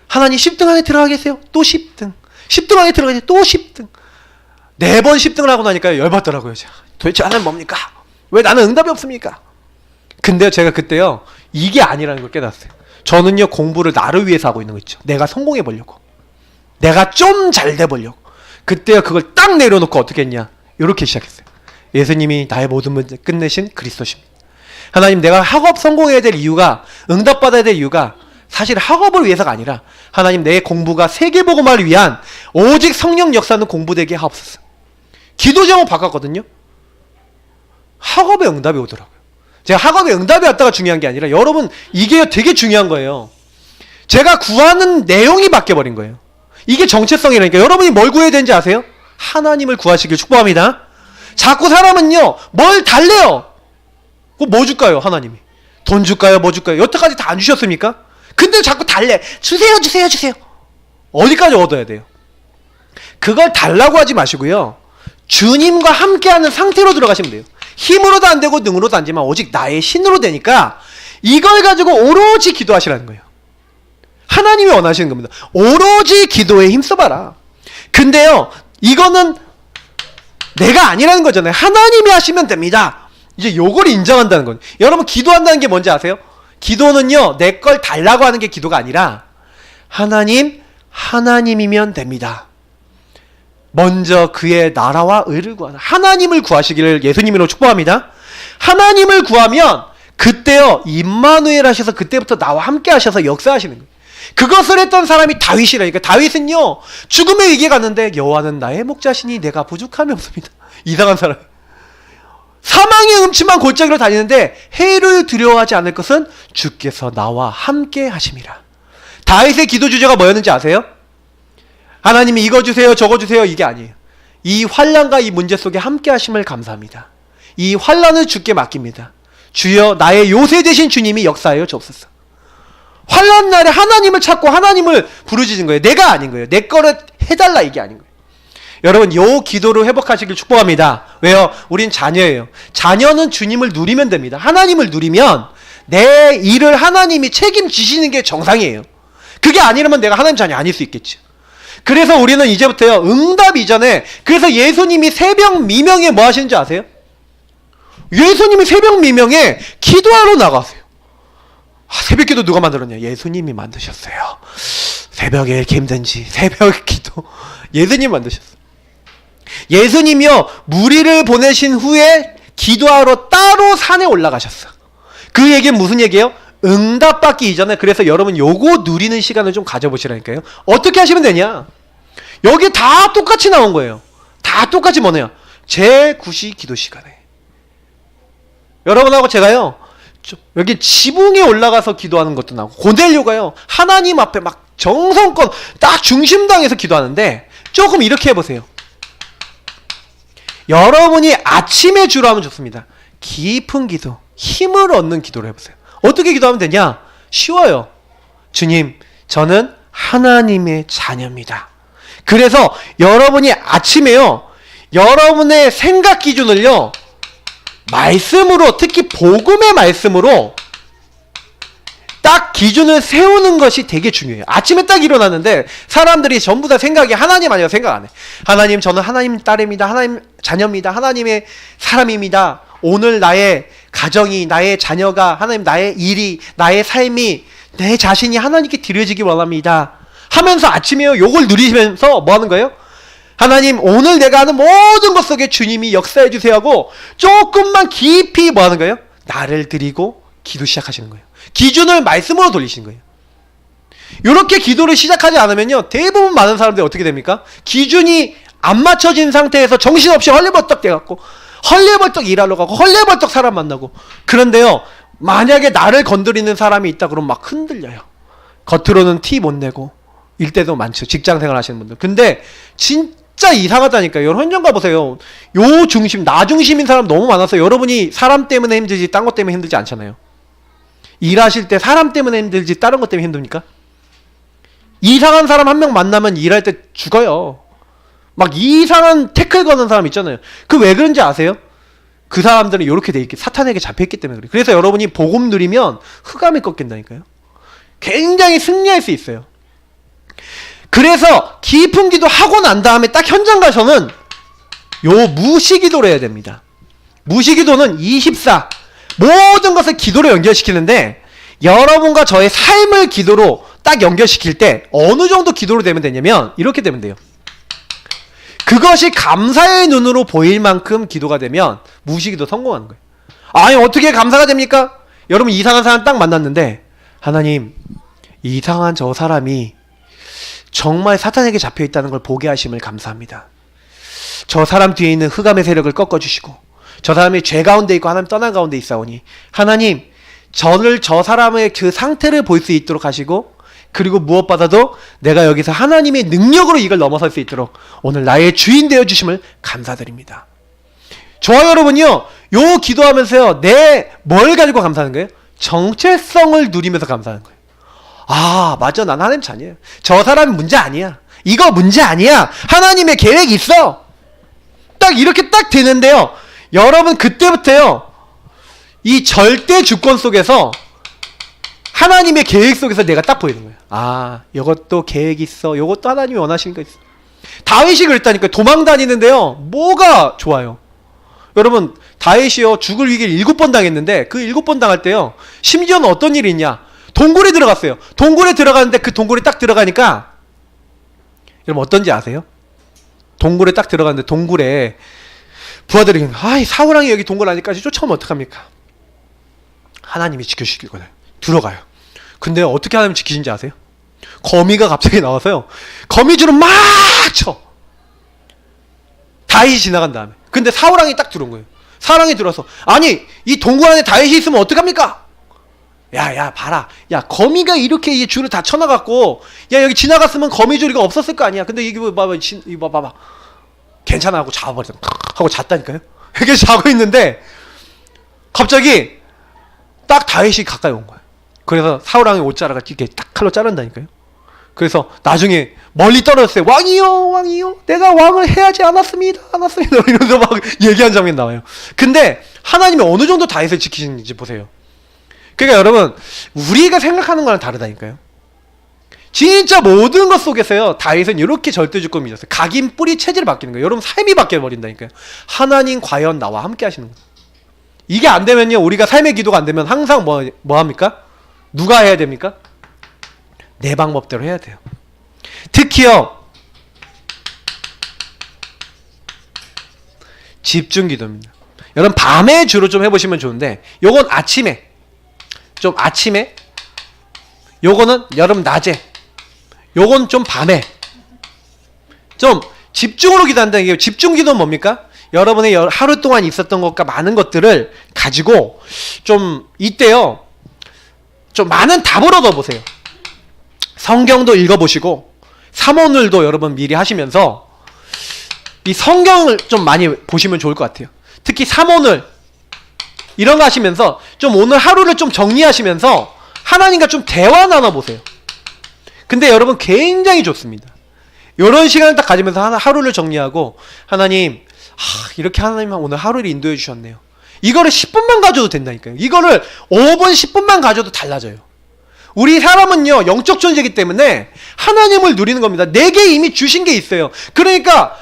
Speaker 1: 하나님 10등 안에 들어가겠어요? 또 10등. 10등 안에 들어가겠어요? 또 10등. 4번 10등을 하고 나니까 열받더라고요. 도대체 하나님 뭡니까? 왜 나는 응답이 없습니까? 근데 제가 그때요 이게 아니라는 걸 깨달았어요. 저는요 공부를 나를 위해서 하고 있는 거 있죠. 내가 성공해 보려고, 내가 좀 잘 돼 보려고. 그때요 그걸 딱 내려놓고 어떻게 했냐, 이렇게 시작했어요. 예수님이 나의 모든 문제 끝내신 그리스도십니다. 하나님, 내가 학업 성공해야 될 이유가, 응답받아야 될 이유가 사실 학업을 위해서가 아니라 하나님 내 공부가 세계복음화를 위한 오직 성령 역사는 공부되게 하옵소서. 기도 제목 바꿨거든요. 학업에 응답이 오더라고요. 제가 학업에 응답이 왔다가 중요한 게 아니라, 여러분 이게 되게 중요한 거예요. 제가 구하는 내용이 바뀌어버린 거예요. 이게 정체성이라니까. 여러분이 뭘 구해야 되는지 아세요? 하나님을 구하시길 축복합니다. 자꾸 사람은요 뭘 달래요. 뭐 줄까요? 하나님이 돈 줄까요? 뭐 줄까요? 여태까지 다 안 주셨습니까? 근데 자꾸 달래. 주세요 주세요 주세요. 어디까지 얻어야 돼요? 그걸 달라고 하지 마시고요, 주님과 함께하는 상태로 들어가시면 돼요. 힘으로도 안 되고 능으로도 안 되지만 오직 나의 신으로 되니까 이걸 가지고 오로지 기도하시라는 거예요. 하나님이 원하시는 겁니다. 오로지 기도에 힘써봐라. 근데요 이거는 내가 아니라는 거잖아요. 하나님이 하시면 됩니다. 이제 요걸 인정한다는 거예요. 여러분 기도한다는 게 뭔지 아세요? 기도는요 내 걸 달라고 하는 게 기도가 아니라, 하나님이면 됩니다. 먼저 그의 나라와 의를 구하라. 하나님을 구하시기를 예수님으로 축복합니다. 하나님을 구하면 그때요 임마누엘 하셔서 그때부터 나와 함께 하셔서 역사하시는 거예요. 그것을 했던 사람이 다윗이라니까. 다윗은요 죽음의 위기에 갔는데 여호와는 나의 목자시니 내가 부족함이 없습니다. 이상한 사람. 사망의 음침한 골짜기로 다니는데 해를 두려워하지 않을 것은 주께서 나와 함께 하심이라. 다윗의 기도 주제가 뭐였는지 아세요? 하나님이 이거 주세요 저거 주세요 이게 아니에요. 이 환난과 이 문제 속에 함께 하심을 감사합니다. 이 환난을 주께 맡깁니다. 주여 나의 요새 되신 주님이 역사하여 주옵소서. 환난 날에 하나님을 찾고 하나님을 부르짖은 거예요. 내가 아닌 거예요. 내 거를 해달라 이게 아닌 거예요. 여러분 요 기도를 회복하시길 축복합니다. 왜요? 우린 자녀예요. 자녀는 주님을 누리면 됩니다. 하나님을 누리면 내 일을 하나님이 책임지시는 게 정상이에요. 그게 아니라면 내가 하나님 자녀 아닐 수 있겠죠. 그래서 우리는 이제부터요 응답 이전에, 그래서 예수님이 새벽 미명에 뭐 하시는지 아세요? 예수님이 새벽 미명에 기도하러 나가세요. 새벽 기도 누가 만들었냐? 예수님이 만드셨어요. 새벽에 이렇게 힘든지 새벽 기도 예수님이 만드셨어요. 예수님이요 무리를 보내신 후에 기도하러 따로 산에 올라가셨어. 그 얘기는 무슨 얘기예요? 응답받기 이전에. 그래서 여러분 요거 누리는 시간을 좀 가져보시라니까요. 어떻게 하시면 되냐? 여기 다 똑같이 나온 거예요. 다 똑같이 뭐냐? 제9시 기도 시간에 여러분하고 제가요 여기 지붕에 올라가서 기도하는 것도 나오고, 고넬료가요 하나님 앞에 막 정성껏 딱 중심당해서 기도하는데, 조금 이렇게 해보세요. 여러분이 아침에 주로 하면 좋습니다. 깊은 기도, 힘을 얻는 기도를 해보세요. 어떻게 기도하면 되냐? 쉬워요. 주님, 저는 하나님의 자녀입니다. 그래서 여러분이 아침에요 여러분의 생각 기준을요 말씀으로, 특히 복음의 말씀으로 딱 기준을 세우는 것이 되게 중요해요. 아침에 딱 일어났는데 사람들이 전부 다 생각이 하나님 아니라 생각 안 해. 하나님, 저는 하나님 딸입니다. 하나님 자녀입니다. 하나님의 사람입니다. 오늘 나의 가정이, 나의 자녀가, 하나님 나의 일이, 나의 삶이, 내 자신이 하나님께 드려지기 원합니다 하면서 아침에요 요걸 누리면서 뭐 하는 거예요? 하나님 오늘 내가 하는 모든 것 속에 주님이 역사해 주세요 하고 조금만 깊이 뭐 하는 거예요? 나를 드리고 기도 시작하시는 거예요. 기준을 말씀으로 돌리시는 거예요. 이렇게 기도를 시작하지 않으면요, 대부분 많은 사람들이 어떻게 됩니까? 기준이 안 맞춰진 상태에서 정신없이 헐레벌떡 돼갖고 헐레벌떡 일하러 가고 헐레벌떡 사람 만나고. 그런데요, 만약에 나를 건드리는 사람이 있다 그러면 막 흔들려요. 겉으로는 티 못 내고. 일때도 많죠, 직장생활 하시는 분들. 근데 진짜 이상하다니까요. 여러분 현장 가보세요. 요 중심, 나 중심인 사람 너무 많아서 여러분이 사람 때문에 힘들지 딴 것 때문에 힘들지 않잖아요. 일하실 때 사람 때문에 힘들지 다른 것 때문에 힘듭니까? 이상한 사람 한 명 만나면 일할 때 죽어요. 막 이상한 태클 거는 사람 있잖아요. 그 왜 그런지 아세요? 그 사람들은 이렇게 돼 있기, 사탄에게 잡혀있기 때문에 그래요. 그래서 여러분이 복음 누리면 흑암이 꺾인다니까요. 굉장히 승리할 수 있어요. 그래서 깊은 기도 하고 난 다음에 딱 현장 가서는 요 무시기도를 해야 됩니다. 무시기도는 24 모든 것을 기도로 연결시키는데, 여러분과 저의 삶을 기도로 딱 연결시킬 때 어느 정도 기도로 되면 되냐면 이렇게 되면 돼요. 그것이 감사의 눈으로 보일 만큼 기도가 되면 무시기도 성공하는 거예요. 아니 어떻게 감사가 됩니까? 여러분 이상한 사람 딱 만났는데, 하나님 이상한 저 사람이 정말 사탄에게 잡혀있다는 걸 보게 하심을 감사합니다. 저 사람 뒤에 있는 흑암의 세력을 꺾어주시고 저 사람이 죄 가운데 있고 하나님 떠난 가운데 있사오니 하나님 저를 저 사람의 그 상태를 볼 수 있도록 하시고, 그리고 무엇보다도 내가 여기서 하나님의 능력으로 이걸 넘어설 수 있도록 오늘 나의 주인 되어주심을 감사드립니다. 저와 여러분이요, 요 기도하면서요, 내 뭘 가지고 감사하는 거예요? 정체성을 누리면서 감사하는 거예요. 아 맞아, 난 하나님 자녀야. 저 사람이 문제 아니야. 이거 문제 아니야. 하나님의 계획이 있어. 딱 이렇게 딱 되는데요, 여러분 그때부터요 이 절대 주권 속에서 하나님의 계획 속에서 내가 딱 보이는 거예요. 아 이것도 계획 있어. 이것도 하나님이 원하시는 거 있어. 다윗이 그랬다니까요. 도망 다니는데요 뭐가 좋아요? 여러분 다윗이요 죽을 위기를 7번 당했는데 그 7번 당할 때요 심지어는 어떤 일이 있냐, 동굴에 들어갔어요. 동굴에 들어갔는데 그 동굴에 딱 들어가니까 여러분 어떤지 아세요? 동굴에 딱 들어갔는데 동굴에 부하들이 아이 사울왕이 여기 동굴 안에까지 쫓아오면 어떡합니까? 하나님이 지켜주실 거예요. 들어가요. 근데 어떻게 하나님 지키신지 아세요? 거미가 갑자기 나와서요 거미줄을 막 쳐. 다윗이 지나간 다음에. 근데 사울왕이 딱 들어온 거예요. 사울왕이 들어와서 아니 이 동굴 안에 다윗이 있으면 어떡합니까? 야 봐라, 야 거미가 이렇게 이 줄을 다 쳐놔갖고 야 여기 지나갔으면 거미줄이가 없었을 거 아니야. 근데 이게 봐봐 괜찮아 하고 잡아버렸어. 하고 잤다니까요. 이렇게 자고 있는데 갑자기 딱 다윗이 가까이 온 거예요. 그래서 사울왕의 옷자락을 이렇게 딱 칼로 자른다니까요. 그래서 나중에 멀리 떨어졌어요. 왕이요 내가 왕을 해야지 않았습니다 이러면서 막 얘기한 장면 나와요. 근데 하나님이 어느 정도 다윗을 지키시는지 보세요. 그러니까 여러분 우리가 생각하는 거랑 다르다니까요. 진짜 모든 것 속에서요 다윗은 이렇게 절대주권을 믿었어요. 각인 뿌리 체질이 바뀌는 거예요. 여러분 삶이 바뀌어버린다니까요. 하나님 과연 나와 함께 하시는 거예요. 이게 안 되면요, 우리가 삶의 기도가 안 되면 항상 뭐 합니까? 누가 해야 됩니까? 내 방법대로 해야 돼요. 특히요 집중 기도입니다. 여러분 밤에 주로 좀 해보시면 좋은데, 요건 아침에 요거는 여러분 낮에, 요건 좀 밤에 좀 집중으로 기도한다는 게, 집중 기도는 뭡니까? 여러분의 하루 동안 있었던 것과 많은 것들을 가지고 좀 이때요 좀 많은 답을 얻어보세요. 성경도 읽어보시고 삼오늘도 여러분 미리 하시면서 이 성경을 좀 많이 보시면 좋을 것 같아요. 특히 삼오늘 이런 거 하시면서 좀 오늘 하루를 좀 정리하시면서 하나님과 좀 대화 나눠보세요. 근데 여러분 굉장히 좋습니다. 이런 시간을 딱 가지면서 하루를 정리하고, 하나님 이렇게 하나님 오늘 하루를 인도해 주셨네요. 이거를 10분만 가져도 된다니까요. 이거를 5분 10분만 가져도 달라져요. 우리 사람은요 영적 존재이기 때문에 하나님을 누리는 겁니다. 내게 이미 주신 게 있어요. 그러니까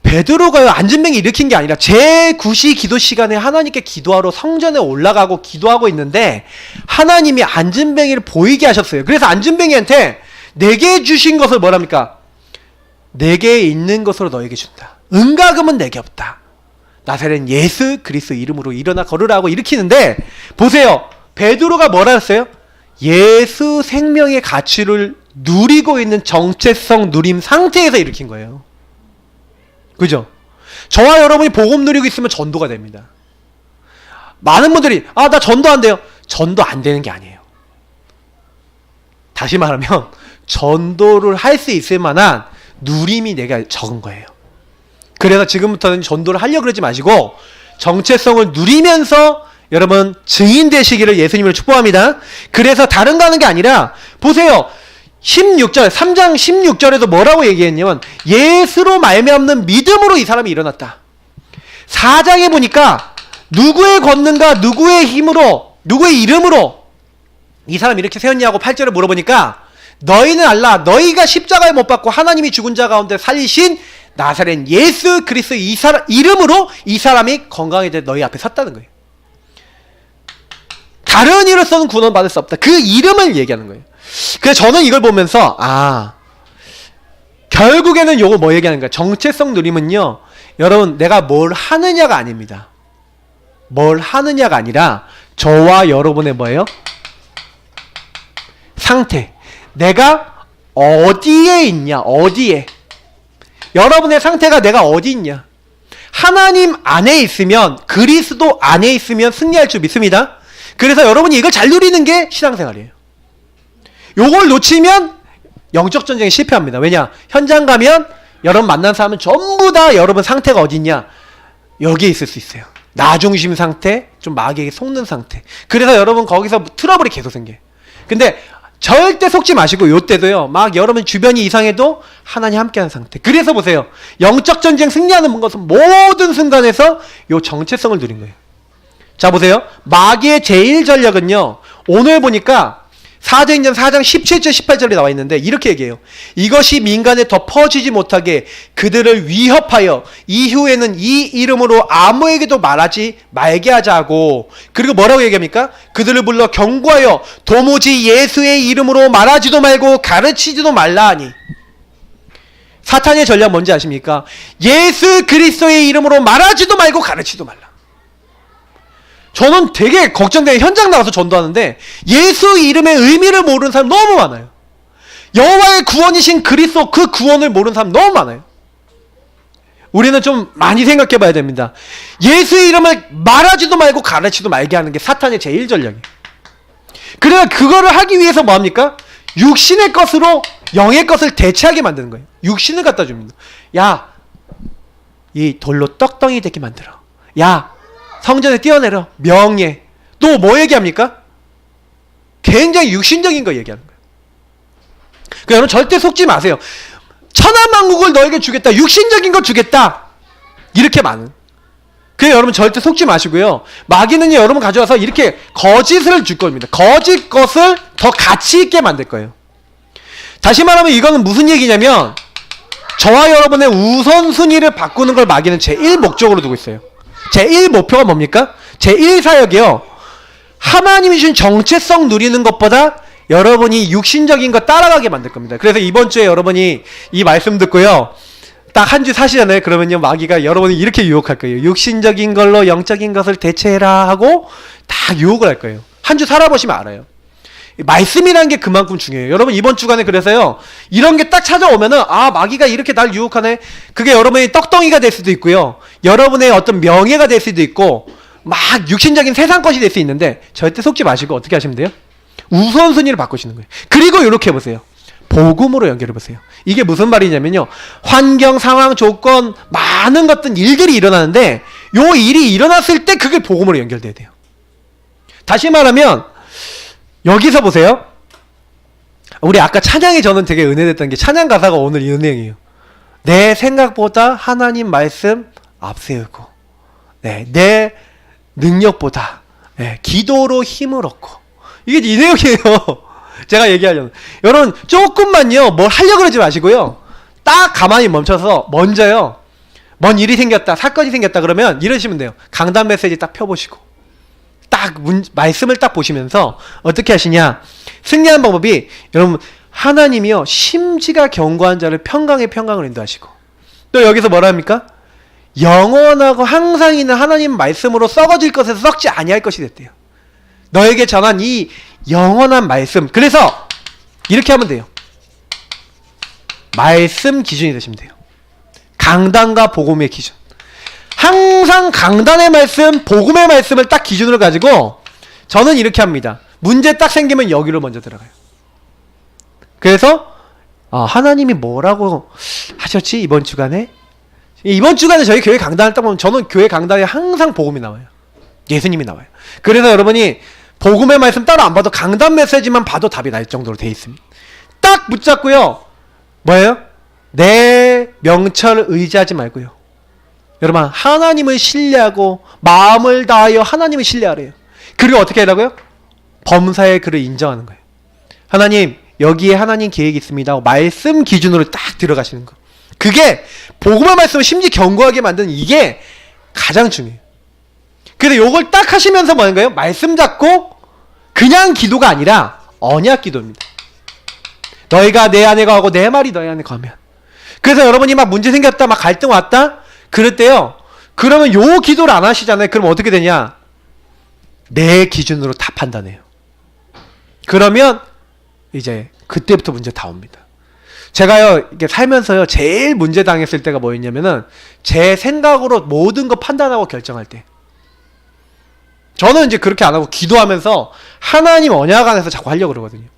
Speaker 1: 베드로가요 안진뱅이 일으킨 게 아니라 제9시 기도 시간에 하나님께 기도하러 성전에 올라가고 기도하고 있는데 하나님이 안진뱅이를 보이게 하셨어요. 그래서 안진뱅이한테 내게 주신 것을 뭐랍니까? 내게 있는 것으로 너에게 준다. 은과 금은 내게 없다. 나사렛 예수 그리스도 이름으로 일어나 걸으라고 일으키는데, 보세요. 베드로가 뭐라 했어요? 예수 생명의 가치를 누리고 있는 정체성 누림 상태에서 일으킨 거예요. 그죠? 저와 여러분이 복음 누리고 있으면 전도가 됩니다. 많은 분들이 나 전도 안 돼요. 전도 안 되는 게 아니에요. 다시 말하면 전도를 할 수 있을 만한 누림이 내가 적은 거예요. 그래서 지금부터는 전도를 하려고 그러지 마시고 정체성을 누리면서 여러분 증인 되시기를 예수님을 축복합니다. 그래서 다른 거 하는 게 아니라 보세요. 16절 3장 16절에도 뭐라고 얘기했냐면 예수로 말미암는 믿음으로 이 사람이 일어났다. 4장에 보니까 누구의 권능과 누구의 힘으로 누구의 이름으로 이 사람이 이렇게 세웠냐고 8절에 물어보니까 너희는 알라 너희가 십자가에 못 박고 하나님이 죽은 자 가운데 살리신 나사렛 예수 그리스도 이 사람 이름으로 이 사람이 건강해져 너희 앞에 섰다는 거예요. 다른 이로서는 구원받을 수 없다. 그 이름을 얘기하는 거예요. 그래서 저는 이걸 보면서 결국에는 요거 뭐 얘기하는 거야? 정체성 누림은요. 여러분 내가 뭘 하느냐가 아닙니다. 뭘 하느냐가 아니라 저와 여러분의 뭐예요? 상태. 내가 어디에 있냐? 어디에? 여러분의 상태가 내가 어디 있냐? 하나님 안에 있으면 그리스도 안에 있으면 승리할 줄 믿습니다. 그래서 여러분이 이걸 잘 누리는 게 신앙생활이에요. 요걸 놓치면 영적 전쟁에 실패합니다. 왜냐? 현장 가면 여러분 만난 사람은 전부 다 여러분 상태가 어디 있냐? 여기에 있을 수 있어요. 나 중심 상태, 좀 마귀에게 속는 상태. 그래서 여러분 거기서 트러블이 계속 생겨요. 근데 절대 속지 마시고 요때도요. 막 여러분 주변이 이상해도 하나님 함께하는 상태. 그래서 보세요. 영적 전쟁 승리하는 것은 모든 순간에서 요 정체성을 누린 거예요. 자 보세요. 마귀의 제일 전략은요. 오늘 보니까 사도행전 4장 17절 18절에 나와 있는데 이렇게 얘기해요. 이것이 민간에 더 퍼지지 못하게 그들을 위협하여 이후에는 이 이름으로 아무에게도 말하지 말게 하자고. 그리고 뭐라고 얘기합니까? 그들을 불러 경고하여 도무지 예수의 이름으로 말하지도 말고 가르치지도 말라 하니. 사탄의 전략 뭔지 아십니까? 예수 그리스도의 이름으로 말하지도 말고 가르치지도 말라. 저는 되게 걱정돼요. 현장 나가서 전도하는데 예수 이름의 의미를 모르는 사람 너무 많아요. 여호와의 구원이신 그리스도 그 구원을 모르는 사람 너무 많아요. 우리는 좀 많이 생각해 봐야 됩니다. 예수의 이름을 말하지도 말고 가르치지도 말게 하는 게 사탄의 제일 전략이에요. 그래야 그거를 하기 위해서 뭐합니까? 육신의 것으로 영의 것을 대체하게 만드는 거예요. 육신을 갖다 줍니다. 야, 이 돌로 떡덩이 되게 만들어. 야, 성전에 뛰어내려. 명예. 또 뭐 얘기합니까? 굉장히 육신적인 거 얘기하는 거예요. 그러니까 여러분 절대 속지 마세요. 천하만국을 너에게 주겠다. 육신적인 거 주겠다. 이렇게 많은. 그래서 여러분 절대 속지 마시고요. 마귀는요 여러분 가져와서 이렇게 거짓을 줄 겁니다. 거짓 것을 더 가치 있게 만들 거예요. 다시 말하면 이거는 무슨 얘기냐면 저와 여러분의 우선순위를 바꾸는 걸 마귀는 제1 목적으로 두고 있어요. 제1 목표가 뭡니까? 제1 사역이요. 하나님이 주신 정체성 누리는 것보다 여러분이 육신적인 거 따라가게 만들 겁니다. 그래서 이번 주에 여러분이 이 말씀 듣고요. 딱 한 주 사시잖아요. 그러면요 마귀가 여러분이 이렇게 유혹할 거예요. 육신적인 걸로 영적인 것을 대체해라 하고 다 유혹을 할 거예요. 한 주 살아보시면 알아요. 말씀이라는 게 그만큼 중요해요. 여러분 이번 주간에 그래서요. 이런 게 딱 찾아오면은 마귀가 이렇게 날 유혹하네. 그게 여러분의 떡덩이가 될 수도 있고요. 여러분의 어떤 명예가 될 수도 있고 막 육신적인 세상 것이 될 수 있는데 절대 속지 마시고 어떻게 하시면 돼요? 우선순위를 바꾸시는 거예요. 그리고 이렇게 해보세요. 복음으로 연결해보세요. 이게 무슨 말이냐면요. 환경, 상황, 조건 많은 것들 일들이 일어나는데 요 일이 일어났을 때 그게 복음으로 연결돼야 돼요. 다시 말하면 여기서 보세요. 우리 아까 찬양이 저는 되게 은혜됐던 게 찬양 가사가 오늘 이 은혜예요. 내 생각보다 하나님 말씀 앞세우고 내 능력보다 기도로 힘을 얻고 이게 이 내용이에요. 제가 얘기하려면 여러분 조금만요 뭘 하려고 그러지 마시고요. 딱 가만히 멈춰서 먼저요. 뭔 일이 생겼다 사건이 생겼다 그러면 이러시면 돼요. 강단 메시지 딱 펴보시고 딱 말씀을 딱 보시면서 어떻게 하시냐. 승리하는 방법이 여러분 하나님이요 심지가 견고한 자를 평강에 평강을 인도하시고, 또 여기서 뭐라 합니까? 영원하고 항상 있는 하나님 말씀으로 썩어질 것에서 썩지 아니할 것이 됐대요. 너에게 전한 이 영원한 말씀. 그래서 이렇게 하면 돼요. 말씀 기준이 되시면 돼요. 강단과 복음의 기준. 항상 강단의 말씀, 복음의 말씀을 딱 기준으로 가지고 저는 이렇게 합니다. 문제 딱 생기면 여기로 먼저 들어가요. 그래서 하나님이 뭐라고 하셨지 이번 주간에? 이번 주간에 저희 교회 강단을 딱 보면 저는 교회 강단에 항상 복음이 나와요. 예수님이 나와요. 그래서 여러분이 복음의 말씀 따로 안 봐도 강단 메시지만 봐도 답이 날 정도로 돼 있습니다. 딱 붙잡고요. 뭐예요? 내 명철을 의지하지 말고요. 여러분 하나님을 신뢰하고 마음을 다하여 하나님을 신뢰하래요. 그리고 어떻게 하라고요? 범사의 그를 인정하는 거예요. 하나님 여기에 하나님 계획이 있습니다 하고 말씀 기준으로 딱 들어가시는 거. 그게 복음의 말씀을 심지 견고하게 만드는 이게 가장 중요해요. 그래서 요걸 딱 하시면서 뭐 하는 거예요? 말씀 잡고 그냥 기도가 아니라 언약 기도입니다. 너희가 내 안에 거하고 내 말이 너희 안에 거하면. 그래서 여러분이 막 문제 생겼다 막 갈등 왔다 그럴 때요. 그러면 요 기도를 안 하시잖아요. 그럼 어떻게 되냐? 내 기준으로 다 판단해요. 그러면 이제 그때부터 문제 다 옵니다. 제가요 이게 살면서요 제일 문제 당했을 때가 뭐였냐면은 제 생각으로 모든 거 판단하고 결정할 때. 저는 이제 그렇게 안 하고 기도하면서 하나님 언약 안에서 자꾸 하려고 그러거든요.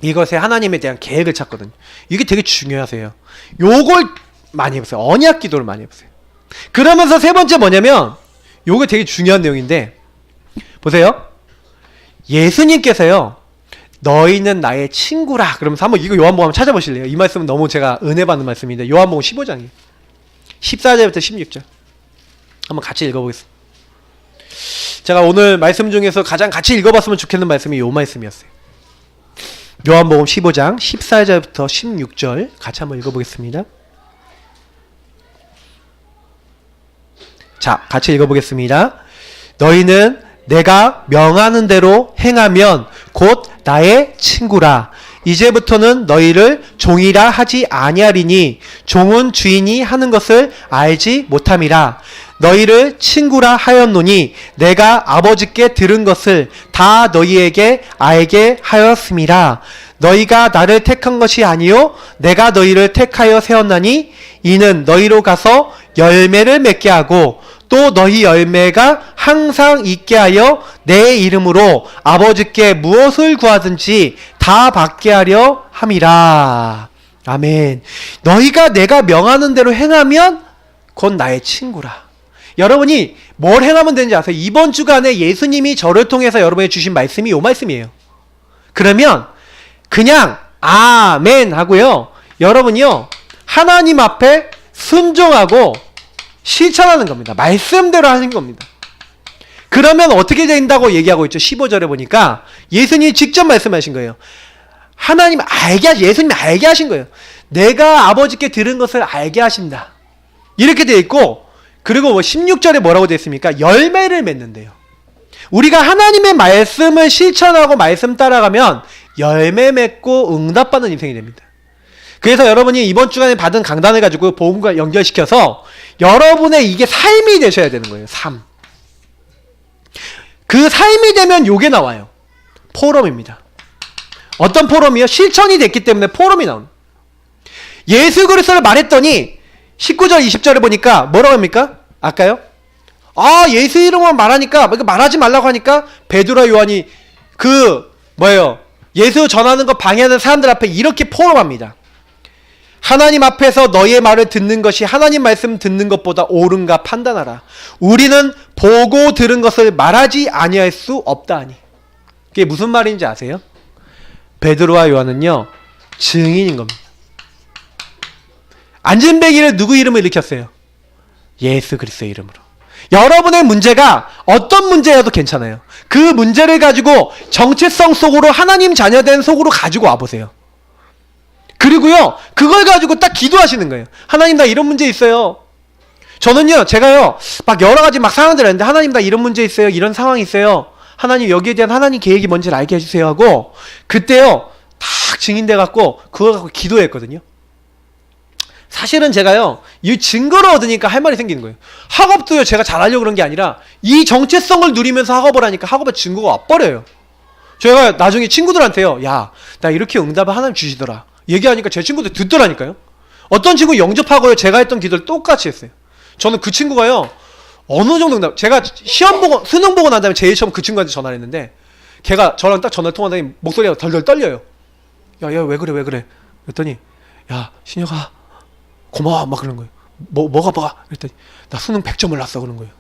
Speaker 1: 이것에 하나님에 대한 계획을 찾거든요. 이게 되게 중요하세요. 요걸 많이 해보세요. 언약 기도를 많이 해보세요. 그러면서 세 번째 뭐냐면 요게 되게 중요한 내용인데 보세요. 예수님께서요 너희는 나의 친구라 그러면서 한번 이거 요한복음 한번 찾아보실래요? 이 말씀은 너무 제가 은혜 받는 말씀인데 요한복음 15장이에요. 14절부터 16절 한번 같이 읽어보겠습니다. 제가 오늘 말씀 중에서 가장 같이 읽어봤으면 좋겠는 말씀이 요 말씀이었어요. 요한복음 15장 14절부터 16절 같이 한번 읽어보겠습니다. 자, 같이 읽어보겠습니다. 너희는 내가 명하는 대로 행하면 곧 나의 친구라. 이제부터는 너희를 종이라 하지 아니하리니 종은 주인이 하는 것을 알지 못함이라. 너희를 친구라 하였노니 내가 아버지께 들은 것을 다 너희에게 알게 하였음이라. 너희가 나를 택한 것이 아니요 내가 너희를 택하여 세웠나니 이는 너희로 가서 열매를 맺게 하고 또 너희 열매가 항상 있게 하여 내 이름으로 아버지께 무엇을 구하든지 다 받게 하려 함이라. 아멘. 너희가 내가 명하는 대로 행하면 곧 나의 친구라. 여러분이 뭘 행하면 되는지 아세요? 이번 주간에 예수님이 저를 통해서 여러분에게 주신 말씀이 요 말씀이에요. 그러면 그냥 아멘 하고요. 여러분이요. 하나님 앞에 순종하고 실천하는 겁니다. 말씀대로 하는 겁니다. 그러면 어떻게 된다고 얘기하고 있죠? 15절에 보니까 예수님이 직접 말씀하신 거예요. 예수님이 알게 하신 거예요. 내가 아버지께 들은 것을 알게 하신다. 이렇게 되어 있고 그리고 16절에 뭐라고 되어 있습니까? 열매를 맺는데요. 우리가 하나님의 말씀을 실천하고 말씀 따라가면 열매 맺고 응답받는 인생이 됩니다. 그래서 여러분이 이번 주간에 받은 강단을 가지고 복음과 연결시켜서 여러분의 이게 삶이 되셔야 되는 거예요. 삶. 그 삶이 되면 요게 나와요. 포럼입니다. 어떤 포럼이요? 실천이 됐기 때문에 포럼이 나옵니다. 예수 그리스도를 말했더니 19절 20절에 보니까 뭐라고 합니까? 아까요? 예수 이름만 말하니까 말하지 말라고 하니까 베드로와 요한이 예수 전하는 거 방해하는 사람들 앞에 이렇게 포럼합니다. 하나님 앞에서 너희의 말을 듣는 것이 하나님 말씀 듣는 것보다 옳은가 판단하라. 우리는 보고 들은 것을 말하지 아니할 수 없다 하니. 그게 무슨 말인지 아세요? 베드로와 요한은요 증인인 겁니다. 안진뱅이를 누구 이름으로 일으켰어요? 예수 그리스도의 이름으로. 여러분의 문제가 어떤 문제여도 괜찮아요. 그 문제를 가지고 정체성 속으로 하나님 자녀된 속으로 가지고 와보세요. 그리고요 그걸 가지고 딱 기도하시는 거예요. 하나님 나 이런 문제 있어요. 저는요 제가요 막 여러가지 막 상황들 했는데 하나님 나 이런 문제 있어요. 이런 상황이 있어요. 하나님 여기에 대한 하나님 계획이 뭔지를 알게 해주세요 하고 그때요 딱 증인돼 갖고 그거 갖고 기도했거든요. 사실은 제가요, 이 증거를 얻으니까 할 말이 생기는 거예요. 학업도요, 제가 잘하려고 그런 게 아니라 이 정체성을 누리면서 학업을 하니까 학업에 증거가 와버려요. 제가 나중에 친구들한테요, 야, 나 이렇게 응답을 하나님 주시더라 얘기하니까 제 친구들 듣더라니까요. 어떤 친구 영접하고요, 제가 했던 기도를 똑같이 했어요. 저는 그 친구가요, 어느 정도 응답, 제가 시험 보고 수능 보고 난 다음에 제일 처음 그 친구한테 전화를 했는데, 걔가 저랑 딱 전화 통화하더니 목소리가 덜덜 떨려요. 야, 왜 그래? 그랬더니, 야, 신혁아, 고마워. 막 그런 거예요. 뭐가? 그랬더니, 나 수능 100점을 났어. 그런 거예요.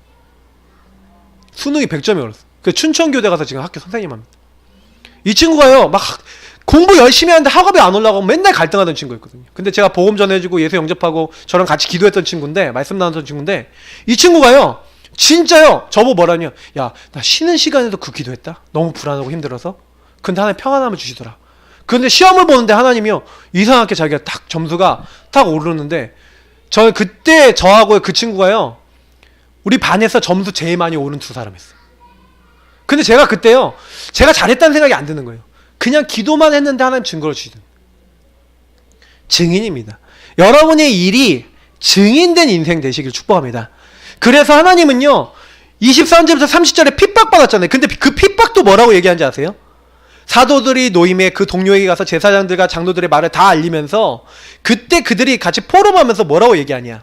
Speaker 1: 수능이 100점이 올랐어. 그 춘천교대 가서 지금 학교 선생님합니다. 이 친구가요, 막 공부 열심히 하는데 학업이 안 올라가고 맨날 갈등하던 친구였거든요. 근데 제가 복음 전해주고 예수 영접하고 저랑 같이 기도했던 친구인데, 말씀 나눴던 친구인데, 이 친구가요, 진짜요, 저보고 뭐라냐, 야, 나 쉬는 시간에도 그 기도했다. 너무 불안하고 힘들어서. 근데 하나님 평안함을 주시더라. 근데 시험을 보는데 하나님이요, 이상하게 자기가 딱 점수가 딱 오르는데, 저 그때 저하고 그 친구가요, 우리 반에서 점수 제일 많이 오른 두 사람이었어요. 근데 제가 그때요, 제가 잘했다는 생각이 안 드는 거예요. 그냥 기도만 했는데 하나님 증거를 주시는 증인입니다. 여러분의 일이 증인된 인생 되시길 축복합니다. 그래서 하나님은요, 23절부터 30절에 핍박받았잖아요. 근데 그 핍박도 뭐라고 얘기하는지 아세요? 사도들이 노임에 그 동료에게 가서 제사장들과 장로들의 말을 다 알리면서 그때 그들이 같이 포럼하면서 뭐라고 얘기하냐,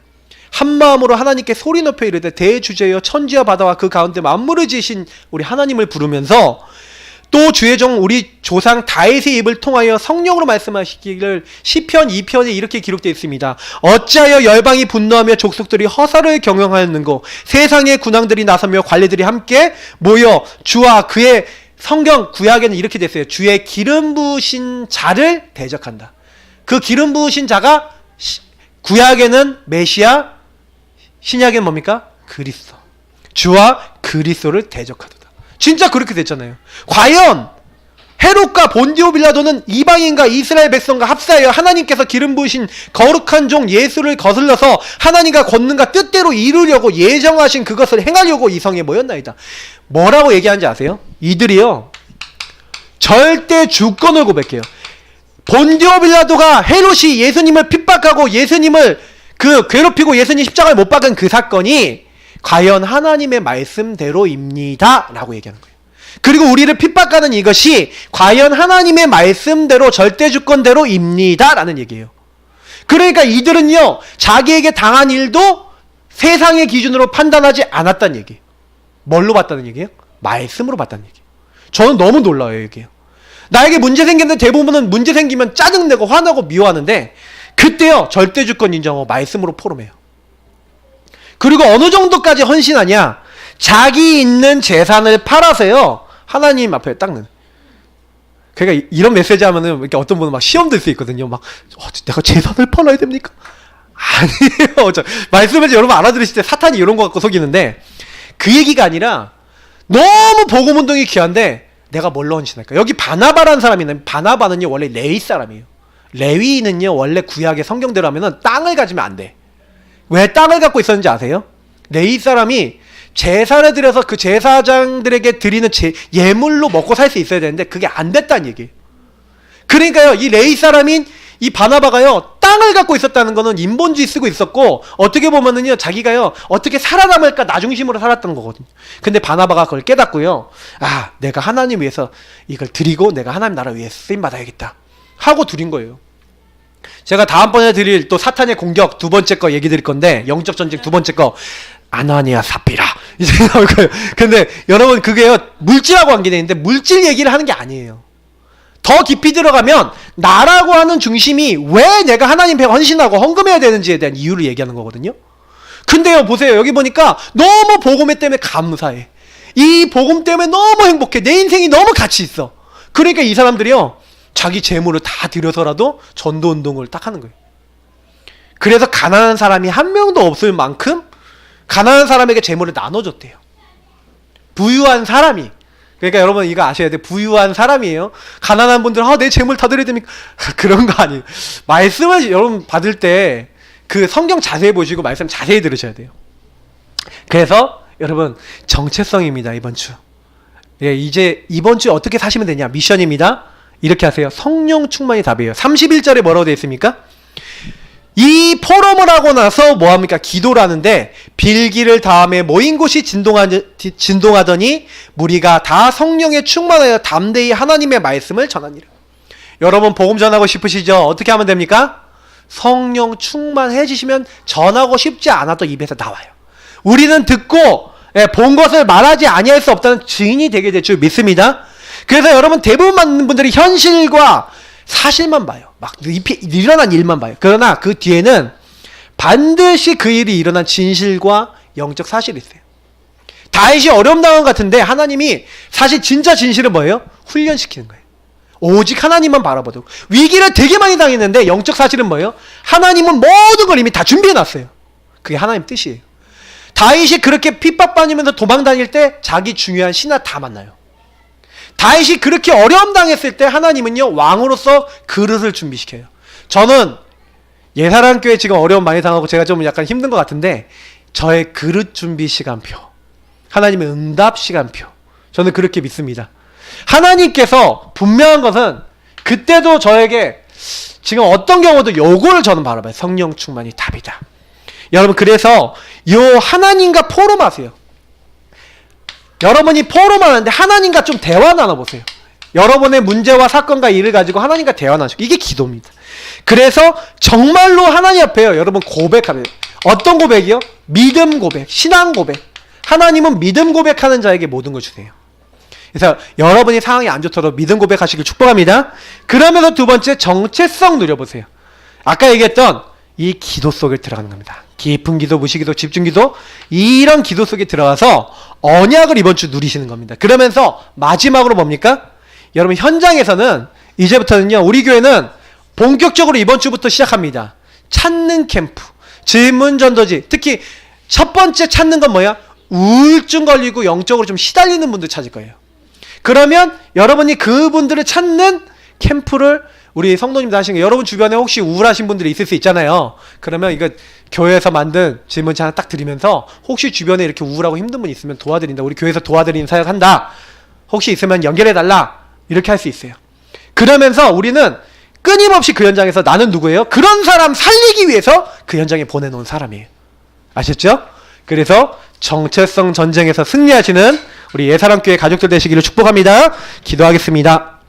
Speaker 1: 한마음으로 하나님께 소리 높여 이르되 대주제여 천지와 바다와 그 가운데 만물을 지으신 우리 하나님을 부르면서 또 주의 종 우리 조상 다윗의 입을 통하여 성령으로 말씀하시기를 시편 2편에 이렇게 기록되어 있습니다. 어찌하여 열방이 분노하며 족속들이 허사를 경영하였는고 세상의 군왕들이 나서며 관리들이 함께 모여 주와 그의 성경 구약에는 이렇게 됐어요. 주의 기름 부으신 자를 대적한다. 그 기름 부으신 자가 구약에는 메시아, 신약에는 뭡니까? 그리스도. 주와 그리스도를 대적하도다. 진짜 그렇게 됐잖아요. 과연 헤롯과 본디오 빌라도는 이방인과 이스라엘 백성과 합사하여 하나님께서 기름 부으신 거룩한 종 예수를 거슬러서 하나님과 권능과 뜻대로 이루려고 예정하신 그것을 행하려고 이 성에 모였나이다. 뭐라고 얘기하는지 아세요? 이들이요, 절대 주권을 고백해요. 본디오 빌라도가 헤롯이 예수님을 핍박하고 예수님을 괴롭히고 예수님 십자가에 못 박은 그 사건이 과연 하나님의 말씀대로입니다 라고 얘기하는 거예요. 그리고 우리를 핍박하는 이것이 과연 하나님의 말씀대로 절대주권대로입니다 라는 얘기예요. 그러니까 이들은요, 자기에게 당한 일도 세상의 기준으로 판단하지 않았다는 얘기예요. 뭘로 봤다는 얘기예요? 말씀으로 봤다는 얘기예요. 저는 너무 놀라워요. 이게요, 나에게 문제 생겼는데 대부분은 문제 생기면 짜증내고 화나고 미워하는데, 그때요 절대주권 인정하고 말씀으로 포럼해요. 그리고 어느 정도까지 헌신하냐, 자기 있는 재산을 팔아서요 하나님 앞에 딱 넣는. 그러니까 이런 메시지 하면은 이렇게 어떤 분은 막 시험 들 수 있거든요. 막 내가 재산을 팔아야 됩니까? 아니에요. 말씀을 여러분 알아들으실 때 사탄이 이런 거 갖고 속이는데, 그 얘기가 아니라 너무 복음 운동이 귀한데 내가 뭘로 헌신할까? 여기 바나바라는 사람이 있는데, 바나바는요 원래 레위 사람이에요. 레위는요 원래 구약의 성경대로 하면은 땅을 가지면 안 돼. 왜 땅을 갖고 있었는지 아세요? 레위 사람이 제사를 드려서 그 제사장들에게 드리는 예물로 먹고 살 수 있어야 되는데 그게 안 됐다는 얘기예요. 그러니까요, 이 레위 사람인 이 바나바가요 땅을 갖고 있었다는 거는 인본주의 쓰고 있었고, 어떻게 보면은요 자기가요 어떻게 살아남을까 나 중심으로 살았던 거거든요. 근데 바나바가 그걸 깨닫고요, 아, 내가 하나님 위해서 이걸 드리고 내가 하나님 나라 위해서 쓰임 받아야겠다 하고 드린 거예요. 제가 다음번에 드릴 또 사탄의 공격 두 번째 거 얘기 드릴 건데, 영적 전쟁 두 번째 거, 아나니아 삽비라 이제 나올 거예요. 근데 여러분 그게요 물질하고 관계되어 있는데 물질 얘기를 하는 게 아니에요. 더 깊이 들어가면 나라고 하는 중심이 왜 내가 하나님 앞에 헌신하고 헌금해야 되는지에 대한 이유를 얘기하는 거거든요. 근데요 보세요, 여기 보니까 너무 복음 때문에 감사해, 이 복음 때문에 너무 행복해, 내 인생이 너무 가치 있어. 그러니까 이 사람들이요 자기 재물을 다 들여서라도 전도운동을 딱 하는 거예요. 그래서 가난한 사람이 한 명도 없을 만큼 가난한 사람에게 재물을 나눠줬대요. 부유한 사람이. 그러니까 여러분 이거 아셔야 돼요. 부유한 사람이에요. 가난한 분들, 내 재물 다 드려야 됩니까? 그런 거 아니에요. 말씀을 여러분 받을 때 그 성경 자세히 보시고 말씀 자세히 들으셔야 돼요. 그래서 여러분 정체성입니다. 이번 주. 예, 이제 이번 주에 어떻게 사시면 되냐? 미션입니다. 이렇게 하세요. 성령 충만이 답이에요. 31절에 뭐라고 되어 있습니까? 이 포럼을 하고 나서 뭐합니까? 기도를 하는데 빌기를 다음에 모인 곳이 진동하더니 무리가 다 성령에 충만하여 담대히 하나님의 말씀을 전하니라. 여러분 복음 전하고 싶으시죠? 어떻게 하면 됩니까? 성령 충만해지시면 전하고 싶지 않아도 입에서 나와요. 우리는 듣고 본 것을 말하지 아니할 수 없다는 증인이 되게 될 줄 믿습니다. 그래서 여러분 대부분 많은 분들이 현실과 사실만 봐요. 막 일어난 일만 봐요. 그러나 그 뒤에는 반드시 그 일이 일어난 진실과 영적 사실이 있어요. 다윗이 어려움 당한 것 같은데 하나님이 사실 진짜 진실은 뭐예요? 훈련시키는 거예요. 오직 하나님만 바라보도록. 위기를 되게 많이 당했는데 영적 사실은 뭐예요? 하나님은 모든 걸 이미 다 준비해놨어요. 그게 하나님 뜻이에요. 다윗이 그렇게 핍박받으면서 도망 다닐 때 자기 중요한 신하 다 만나요. 다윗이 그렇게 어려움 당했을 때 하나님은요 왕으로서 그릇을 준비시켜요. 저는 예사랑교회 지금 어려움 많이 당하고 제가 좀 약간 힘든 것 같은데 저의 그릇 준비 시간표, 하나님의 응답 시간표, 저는 그렇게 믿습니다. 하나님께서 분명한 것은 그때도 저에게 지금 어떤 경우도 요거를 저는 바라봐요. 성령 충만이 답이다. 여러분 그래서 요 하나님과 포럼하세요. 여러분이 포럼하는데 하나님과 좀 대화 나눠보세요. 여러분의 문제와 사건과 일을 가지고 하나님과 대화 나누시고 이게 기도입니다. 그래서 정말로 하나님 앞에요. 여러분 고백하면 어떤 고백이요? 믿음 고백, 신앙 고백. 하나님은 믿음 고백하는 자에게 모든 걸 주세요. 그래서 여러분이 상황이 안 좋더라도 믿음 고백하시길 축복합니다. 그러면서 두 번째 정체성 누려보세요. 아까 얘기했던 이 기도 속에 들어가는 겁니다. 깊은 기도, 무시기도, 집중기도, 이런 기도 속에 들어가서 언약을 이번 주 누리시는 겁니다. 그러면서 마지막으로 뭡니까? 여러분 현장에서는 이제부터는요 우리 교회는 본격적으로 이번 주부터 시작합니다. 찾는 캠프, 질문전도지. 특히 첫 번째 찾는 건 뭐야? 우울증 걸리고 영적으로 좀 시달리는 분들 찾을 거예요. 그러면 여러분이 그분들을 찾는 캠프를 우리 성도님들 하시는 거, 여러분 주변에 혹시 우울하신 분들이 있을 수 있잖아요. 그러면 이거 교회에서 만든 질문지 하나 딱 드리면서 혹시 주변에 이렇게 우울하고 힘든 분 있으면 도와드린다. 우리 교회에서 도와드리는 사역한다. 혹시 있으면 연결해달라. 이렇게 할 수 있어요. 그러면서 우리는 끊임없이 그 현장에서 나는 누구예요? 그런 사람 살리기 위해서 그 현장에 보내놓은 사람이에요. 아셨죠? 그래서 정체성 전쟁에서 승리하시는 우리 예사랑교회 가족들 되시기를 축복합니다. 기도하겠습니다.